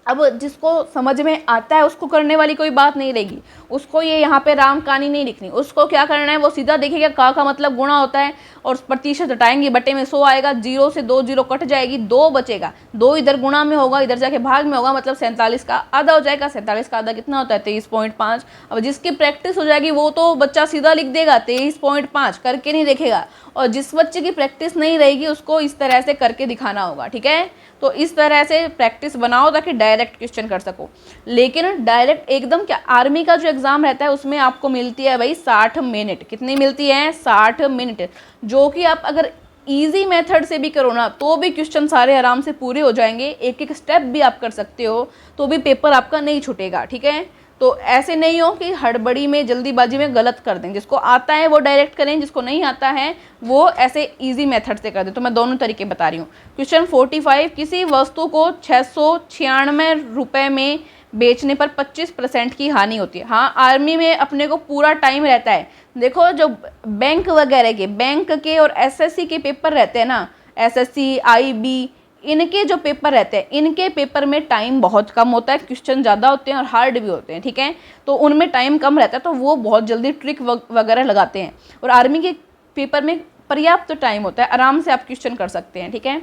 अब जिसको समझ में आता है उसको करने वाली कोई बात नहीं रहेगी, उसको ये यहाँ पे राम कहानी नहीं लिखनी, उसको क्या करना है, वो सीधा देखेगा का मतलब गुणा होता है, और प्रतिशत हटाएंगे बटे में 100 आएगा, 0 से 2 जीरो कट जाएगी, 2 बचेगा, 2 इधर गुणा में होगा, इधर जाके भाग में होगा, मतलब 47 का आधा हो जाएगा। 47 का आधा कितना होता है, 23.5। अब जिसकी प्रैक्टिस हो जाएगी वो तो बच्चा सीधा लिख देगा 23.5, करके नहीं देखेगा, और जिस बच्चे की प्रैक्टिस नहीं रहेगी उसको इस तरह से करके दिखाना होगा, ठीक है। तो इस तरह से प्रैक्टिस बनाओ ताकि डायरेक्ट क्वेश्चन कर सको। लेकिन डायरेक्ट एकदम क्या, आर्मी का जो एग्जाम रहता है उसमें आपको मिलती है भाई 60 मिनट, कितनी मिलती है, 60 मिनट, जो कि आप अगर इजी मेथड से भी करो ना तो भी क्वेश्चन सारे आराम से पूरे हो जाएंगे, एक एक स्टेप भी आप कर सकते हो तो भी पेपर आपका नहीं छूटेगा, ठीक है। तो ऐसे नहीं हो कि हड़बड़ी में जल्दीबाजी में गलत कर दें, जिसको आता है वो डायरेक्ट करें, जिसको नहीं आता है वो ऐसे इजी मेथड से कर दें। तो मैं दोनों तरीके बता रही हूँ। क्वेश्चन 45, किसी वस्तु को 696 रुपये में बेचने पर 25% की हानि होती है। हाँ, आर्मी में अपने को पूरा टाइम रहता है। देखो जो बैंक वगैरह के, बैंक के और एसएससी के पेपर रहते हैं ना, एसएससी आईबी, इनके जो पेपर रहते हैं इनके पेपर में टाइम बहुत कम होता है, क्वेश्चन ज़्यादा होते हैं और हार्ड भी होते हैं, ठीक है। तो उनमें टाइम कम रहता है तो वो बहुत जल्दी ट्रिक वगैरह लगाते हैं, और आर्मी के पेपर में पर्याप्त टाइम होता है, आराम से आप क्वेश्चन कर सकते हैं, ठीक है।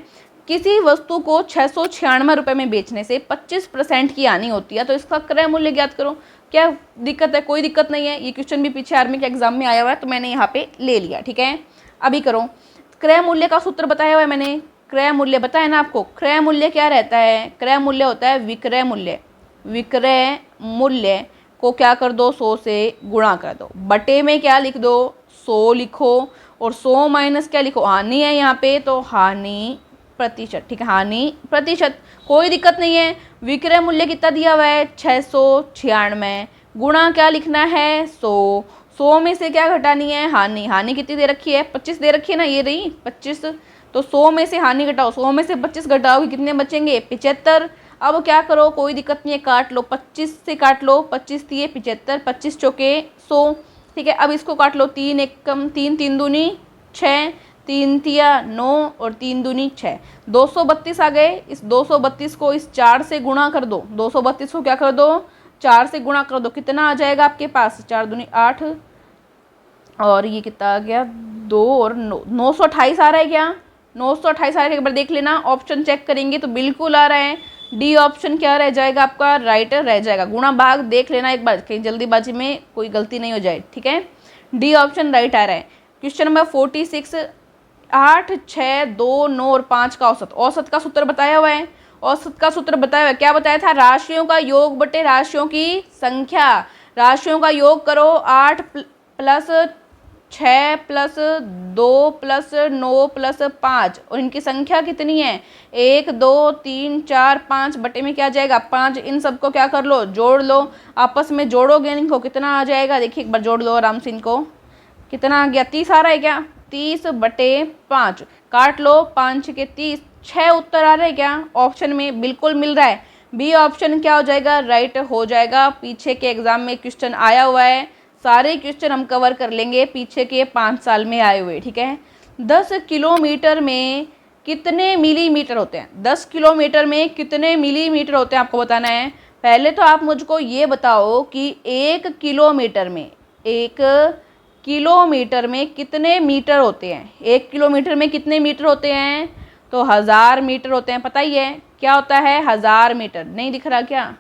किसी वस्तु को 696 रुपये में बेचने से 25% की हानि होती है, तो इसका क्रय मूल्य ज्ञात करो। क्या दिक्कत है, कोई दिक्कत नहीं है, ये क्वेश्चन भी पीछे आर्मी के एग्जाम में आया हुआ है तो मैंने यहाँ पे ले लिया, ठीक है। अभी करो, क्रय मूल्य का सूत्र बताया हुआ है मैंने, क्रय मूल्य बताया ना आपको। क्रय मूल्य क्या रहता है, क्रय मूल्य होता है विक्रय मूल्य। विक्रय मूल्य को क्या कर दो, 100 से गुणा कर दो, बटे में क्या लिख दो, 100 लिखो, और 100 माइनस क्या लिखो, हानि है यहाँ पे तो हानि प्रतिशत, ठीक है, हानि प्रतिशत, कोई दिक्कत नहीं है। विक्रय मूल्य कितना दिया हुआ है, 696, गुणा क्या लिखना है, 100, 100 में से क्या घटानी है, हानि। हानि कितनी दे रखी है, 25 दे रखी है ना, ये रही 25, तो 100 में से हानि घटाओ, 100 में से 25 घटाओगे कितने बचेंगे, 75। अब क्या करो, कोई दिक्कत नहीं है, काट लो, 25 से काट लो, 25 दिए 75, 25 चौके 100, ठीक है। अब इसको काट लो, 3 एकम 3, 3 दूनी 6, 3 तिया 9, और 3 दूनी 6, 232 आ गए। इस 232 को इस 4 से गुणा कर दो, 232 को क्या कर दो, 4 से गुणा कर दो, कितना आ जाएगा आपके पास, 4 दूनी 8, और ये कितना आ गया, 2 और 9, 928 आ रहा है क्या, 928 आ रहा है, एक बार देख लेना, ऑप्शन चेक करेंगे तो बिल्कुल आ रहा है। डी ऑप्शन क्या रह जाएगा आपका, राइट रह जाएगा। गुणा भाग देख लेना एक बार, कहीं जल्दीबाजी में कोई गलती नहीं हो जाए, ठीक है। डी ऑप्शन राइट आ रहा है। क्वेश्चन नंबर 46, 8, 6, 2, 9 और 5 का औसत। औसत का सूत्र बताया हुआ है। औसत का सूत्र बताया हुआ है, क्या बताया था, राशियों का योग बटे राशियों की संख्या। राशियों का योग करो, 8 प्लस 6 प्लस 2 प्लस 9 प्लस 5, और इनकी संख्या कितनी है, 1 2 3 4 5 बटे में क्या जाएगा 5। इन सबको क्या कर लो, जोड़ लो, आपस में जोड़ोगे इनको, कितना आ जाएगा, देखिए एक बार जोड़ लो आराम से इनको, कितना आ गया, 30 आ रहा है क्या, 30 बटे 5, काट लो, 5 के 30, 6 उत्तर आ रहे हैं क्या ऑप्शन में, बिल्कुल मिल रहा है। बी ऑप्शन क्या हो जाएगा, राइट हो जाएगा। पीछे के एग्जाम में क्वेश्चन आया हुआ है, सारे क्वेश्चन हम कवर कर लेंगे पीछे के 5 साल में आए हुए, ठीक है। 10 किलोमीटर में कितने मिलीमीटर होते हैं, 10 किलोमीटर में कितने मिलीमीटर होते हैं आपको बताना है। पहले तो आप मुझको ये बताओ कि 1 किलोमीटर में कितने मीटर होते हैं, 1 किलोमीटर में कितने मीटर होते हैं, तो 1000 मीटर होते हैं, पता ही है क्या होता है 1000 मीटर, नहीं दिख रहा क्या,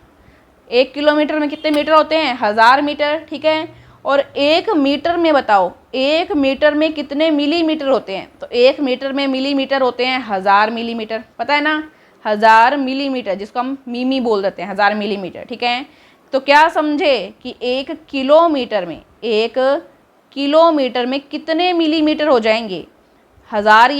1 किलोमीटर में कितने मीटर होते हैं 1000 मीटर, ठीक है। और 1 मीटर में बताओ, 1 मीटर में कितने मिलीमीटर होते हैं, तो 1 मीटर में मिलीमीटर होते हैं 1000 मिलीमीटर, पता है ना, 1000 मिलीमीटर, जिसको हम मीमी बोल देते हैं, 1000 मिलीमीटर, ठीक है। तो क्या समझे कि 1 किलोमीटर में कितने मिलीमीटर हो जाएंगे, 1000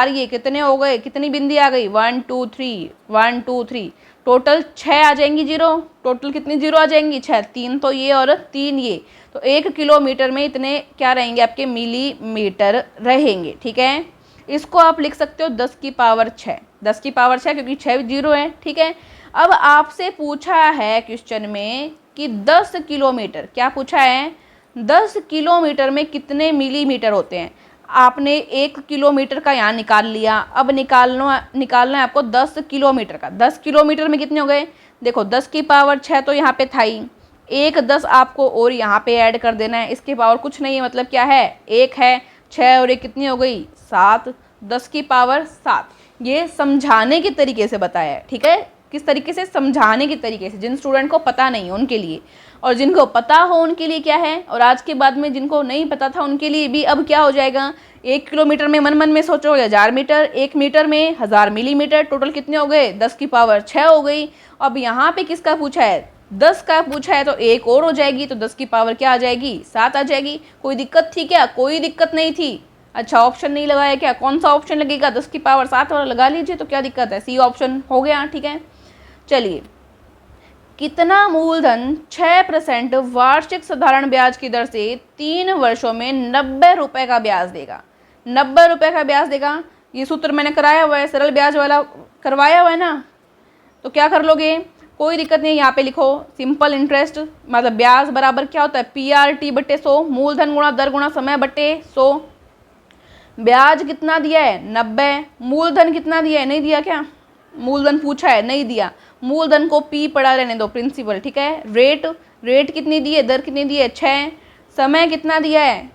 ये कितने हो गए, कितनी बिंदी आ गई, 1 2 3 1 2 3, टोटल 6 आ जाएंगी जीरो, टोटल कितनी जीरो आ जाएंगी 6, 3 तो ये और 3 ये, तो 1 किलोमीटर में इतने क्या रहेंगे आपके मिलीमीटर रहेंगे, ठीक है। इसको आप लिख सकते हो 10 की पावर 6, 10 की पावर 6, क्योंकि 6 जीरो है, ठीक है। अब आपसे पूछा है क्वेश्चन में कि 10 किलोमीटर, क्या पूछा है, 10 किलोमीटर में कितने मिलीमीटर होते हैं। आपने 1 किलोमीटर का यहाँ निकाल लिया, अब निकालना है आपको 10 किलोमीटर का। 10 किलोमीटर में कितने हो गए, देखो 10 की पावर 6 तो यहाँ पे था ही, एक 10 आपको और यहाँ पे ऐड कर देना है, इसके पावर कुछ नहीं है, मतलब क्या है 1 है, 6 और 1 कितनी हो गई 7, 10 की पावर 7। ये समझाने के तरीके से बताया है, ठीक है, किस तरीके से, समझाने के तरीके से, जिन स्टूडेंट को पता नहीं है उनके लिए, और जिनको पता हो उनके लिए क्या है, और आज के बाद में जिनको नहीं पता था उनके लिए भी अब क्या हो जाएगा, 1 किलोमीटर में मन में सोचो 1000 मीटर, 1 मीटर में 1000 मिलीमीटर, टोटल कितने हो गए 10 की पावर 6 हो गई। अब यहाँ पे किसका पूछा है, 10 का पूछा है, तो एक और हो जाएगी, तो 10 की पावर क्या आ जाएगी 7 आ जाएगी। कोई दिक्कत थी क्या, कोई दिक्कत नहीं थी। अच्छा ऑप्शन नहीं लगाया क्या, कौन सा ऑप्शन लगेगा, 10 की पावर 7 वाला लगा लीजिए, तो क्या दिक्कत है, सी ऑप्शन हो गया, ठीक है। चलिए, कितना मूलधन 6% वार्षिक साधारण ब्याज की दर से 3 वर्षों में 90 रुपए का ब्याज देगा, 90 रुपए का ब्याज देगा। ये सूत्र मैंने कराया हुआ है, सरल ब्याज वाला करवाया हुआ है ना, तो क्या कर लोगे, कोई दिक्कत नहीं, यहाँ पे लिखो सिंपल इंटरेस्ट, मतलब ब्याज बराबर क्या होता है PRT बटे 100, मूलधन गुणा दर गुणा समय बटे 100। ब्याज कितना दिया है 90, मूलधन कितना दिया है, नहीं दिया क्या, मूलधन पूछा है नहीं दिया, मूलधन को P पड़ा रहने दो, प्रिंसिपल, ठीक है। रेट कितनी दी है, दर कितनी दी है 6, समय कितना दिया है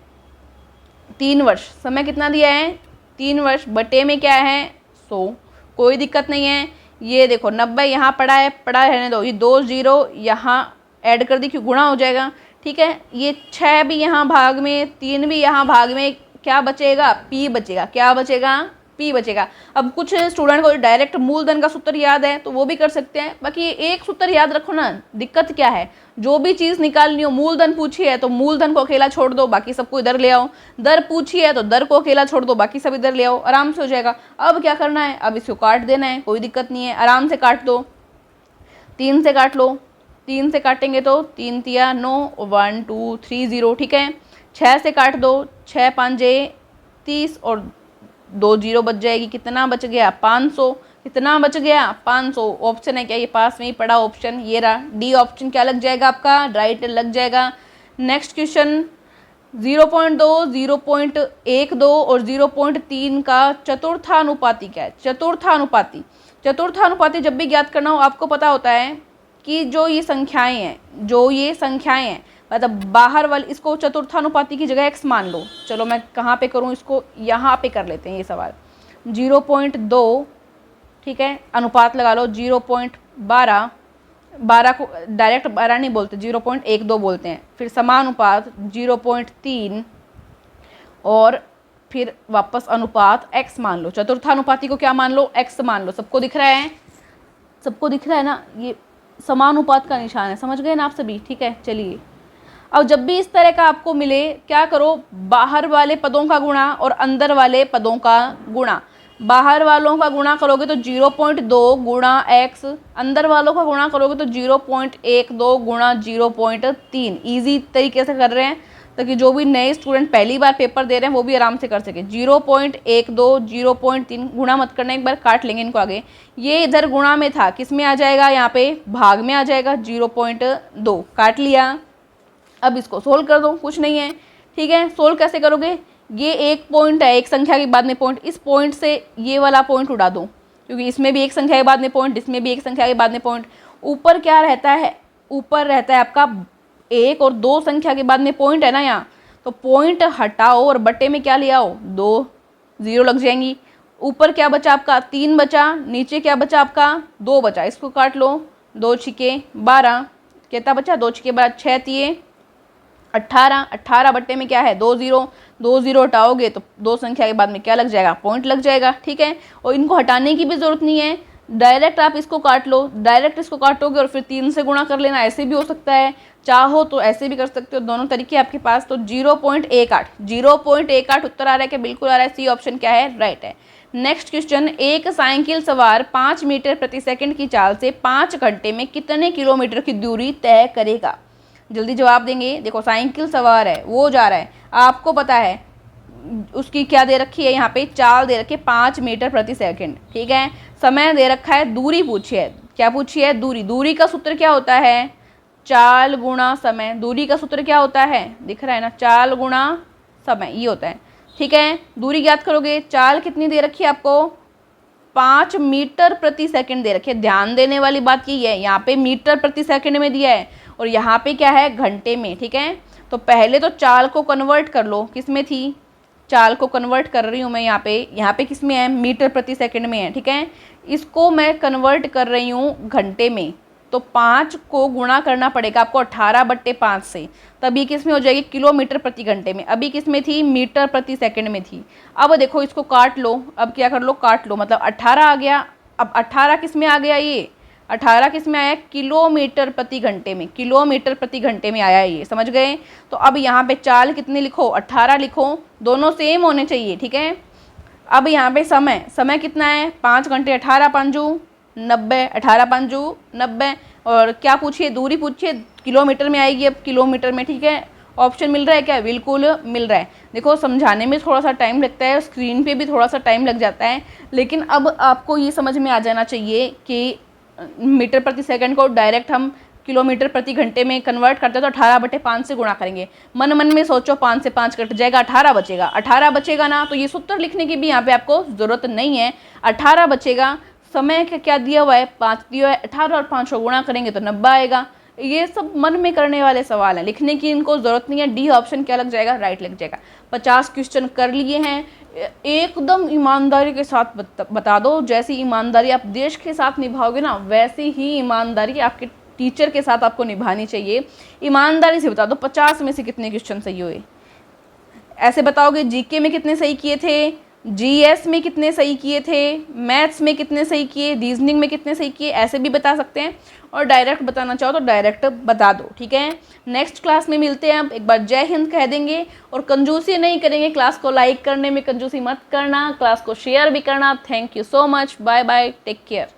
3 वर्ष, समय कितना दिया है 3 वर्ष, बटे में क्या है 100, कोई दिक्कत नहीं है। ये देखो 90 यहाँ पड़ा है, पड़ा रहने दो, ये 2 0 यहाँ ऐड कर दी क्यों, गुणा हो जाएगा, ठीक है। ये 6 भी यहाँ भाग में, 3 भी यहाँ भाग में, क्या बचेगा P बचेगा, क्या बचेगा P बचेगा। अब कुछ स्टूडेंट को डायरेक्ट मूलधन का सूत्र याद है तो वो भी कर सकते हैं, बाकी एक सूत्र याद रखो ना, दिक्कत क्या है, जो भी चीज़ निकालनी हो, मूलधन पूछी है तो मूलधन को अकेला छोड़ दो, बाकी सबको इधर ले आओ, दर पूछी है तो दर को अकेला छोड़ दो, बाकी सब इधर ले आओ, आराम से हो जाएगा। अब क्या करना है, अब इसको काट देना है, कोई दिक्कत नहीं है, आराम से काट दो, 3 से काट लो, 3 से काटेंगे तो 3 तिया 9, 1 2 3 0, ठीक है। 6 से काट दो, 6 5 30 और 2 0 बच जाएगी, कितना बच गया 500, कितना बच गया 500। ऑप्शन है क्या, ये पास में ही पड़ा ऑप्शन, ये रहा डी ऑप्शन, क्या लग जाएगा आपका, राइट लग जाएगा। नेक्स्ट क्वेश्चन 0.2, 0.12 और 0.3 का चतुर्थानुपाती क्या है, चतुर्थानुपाती जब भी ज्ञात करना हो आपको पता होता है कि जो ये संख्याएं हैं, मतलब बाहर वाली, इसको चतुर्थानुपाती की जगह x मान लो, चलो मैं कहाँ पे करूँ इसको, यहाँ पे कर लेते हैं ये सवाल। 0.2, ठीक है, अनुपात लगा लो 0.12, 12 को डायरेक्ट 12 नहीं बोलते, 0.12 बोलते हैं, फिर समानुपात 0.3 और फिर वापस अनुपात x मान लो। चतुर्थानुपाती को क्या मान लो, x मान लो। सबको दिख रहा है, सबको दिख रहा है ना, ये समानुपात का निशान है, समझ गए ना आप सभी, ठीक है। चलिए अब जब भी इस तरह का आपको मिले, क्या करो, बाहर वाले पदों का गुणा और अंदर वाले पदों का गुणा। बाहर वालों का गुणा करोगे तो 0.2 गुणा x, अंदर वालों का गुणा करोगे तो 0.12 गुणा 0.3। ईजी तरीके से कर रहे हैं ताकि जो भी नए स्टूडेंट पहली बार पेपर दे रहे हैं वो भी आराम से कर सके। 0.12 0.3 गुणा मत करना, एक बार काट लेंगे इनको आगे। ये इधर गुणा में था, किस में आ जाएगा, यहाँ पे भाग में आ जाएगा, 0.2 काट लिया। अब इसको सोल्व कर दो, कुछ नहीं है, ठीक है। सोल्व कैसे करोगे, ये एक पॉइंट है, एक संख्या के बाद में पॉइंट, इस पॉइंट से ये वाला पॉइंट उड़ा दो, क्योंकि इसमें भी एक संख्या के बाद में पॉइंट, इसमें भी एक संख्या के बाद में पॉइंट। ऊपर क्या रहता है, ऊपर रहता है आपका 1 और 2 संख्या के बाद में पॉइंट है ना यहाँ, तो पॉइंट हटाओ और बट्टे में क्या ले आओ, 2, 0 लग जाएंगी। ऊपर क्या बचा आपका, 3 बचा, नीचे क्या बचा आपका, 2 बचा, इसको काट लो, 2 छिके 12, कितना बचा, 2 छिके 12, 6 तिये 18, 18 बट्टे में क्या है, 2 0, 2 0 हटाओगे तो 2 संख्या के बाद में क्या लग जाएगा, पॉइंट लग जाएगा, ठीक है। और इनको हटाने की भी ज़रूरत नहीं है, डायरेक्ट आप इसको काट लो, डायरेक्ट इसको काटोगे और फिर 3 से गुणा कर लेना, ऐसे भी हो सकता है, चाहो तो ऐसे भी कर सकते हो, दोनों तरीके आपके पास। तो 0.18, 0.18 उत्तर आ रहा है क्या, बिल्कुल आ रहा है, सी ऑप्शन क्या है, राइट है। नेक्स्ट क्वेश्चन, एक साइकिल सवार 5 मीटर प्रति सेकंड की चाल से 5 घंटे में कितने किलोमीटर की दूरी तय करेगा। जल्दी जवाब देंगे। देखो साइकिल सवार है, वो जा रहा है, आपको पता है उसकी क्या दे रखी है, यहाँ पे चाल दे रखी है 5 मीटर प्रति सेकंड, ठीक है। समय दे रखा है, दूरी पूछी है, क्या पूछी है, दूरी। दूरी का सूत्र क्या होता है, चाल गुणा समय। दूरी का सूत्र क्या होता है, दिख रहा है ना, चाल गुणा समय, ये होता है, ठीक है। दूरी ज्ञात करोगे, चाल कितनी दे रखी है आपको, 5 मीटर प्रति सेकंड दे रखी है। ध्यान देने वाली बात ये है, यहाँ पे मीटर प्रति सेकंड में दिया है और यहाँ पे क्या है, घंटे में, ठीक है। तो पहले तो चाल को कन्वर्ट कर लो, किस में थी, चाल को कन्वर्ट कर रही हूँ मैं यहाँ पे किस में है, मीटर प्रति सेकंड में है, ठीक है। इसको मैं कन्वर्ट कर रही हूँ घंटे में, तो 5 को गुणा करना पड़ेगा आपको 18/5 से, तभी किस में हो जाएगी, किलोमीटर प्रति घंटे में। अभी किस में थी, मीटर प्रति सेकंड में थी। अब देखो इसको काट लो, अब क्या कर लो, काट लो, मतलब 18 आ गया। अब 18 किस में आ गया, ये 18 किस में आया, किलोमीटर प्रति घंटे में, किलोमीटर प्रति घंटे में आया ये, समझ गए। तो अब यहाँ पे चाल कितनी लिखो, 18 लिखो, दोनों सेम होने चाहिए, ठीक है। अब यहाँ पे समय, समय कितना है, 5 घंटे, 18 पंजू 90, 18 पंजू 90। और क्या पूछिए, दूरी पूछिए, किलोमीटर में आएगी, अब किलोमीटर में, ठीक है। ऑप्शन मिल रहा है क्या, बिल्कुल मिल रहा है। देखो समझाने में थोड़ा सा टाइम लगता है, स्क्रीन पे भी थोड़ा सा टाइम लग जाता है, लेकिन अब आपको ये समझ में आ जाना चाहिए कि मीटर प्रति सेकंड को डायरेक्ट हम किलोमीटर प्रति घंटे में कन्वर्ट करते हैं तो 18/5 से गुणा करेंगे। मन मन में सोचो, 5 से 5 कट जाएगा, 18 बचेगा, 18 बचेगा ना, तो ये सूत्र लिखने की भी यहाँ पे आपको ज़रूरत नहीं है, 18 बचेगा। समय का क्या दिया हुआ है, 5 दिया हुआ है, 18 और 5 को गुणा करेंगे तो 90 आएगा। ये सब मन में करने वाले सवाल हैं, लिखने की इनको ज़रूरत नहीं है। डी ऑप्शन क्या लग जाएगा, राइट लग जाएगा। 50 क्वेश्चन कर लिए हैं, एकदम ईमानदारी के साथ बता दो। जैसी ईमानदारी आप देश के साथ निभाओगे ना, वैसी ही ईमानदारी आपके टीचर के साथ आपको निभानी चाहिए। ईमानदारी से बता दो 50 में से कितने क्वेश्चन सही हुए। ऐसे बताओगे जीके में कितने सही किए थे, जीएस में कितने सही किए थे, मैथ्स में कितने सही किए, रीजनिंग में कितने सही किए, ऐसे भी बता सकते हैं। और डायरेक्ट बताना चाहो तो डायरेक्ट बता दो, ठीक है। नेक्स्ट क्लास में मिलते हैं। अब एक बार जय हिंद कह देंगे और कंजूसी नहीं करेंगे, क्लास को लाइक करने में कंजूसी मत करना, क्लास को शेयर भी करना। Thank you so much, bye bye, take care.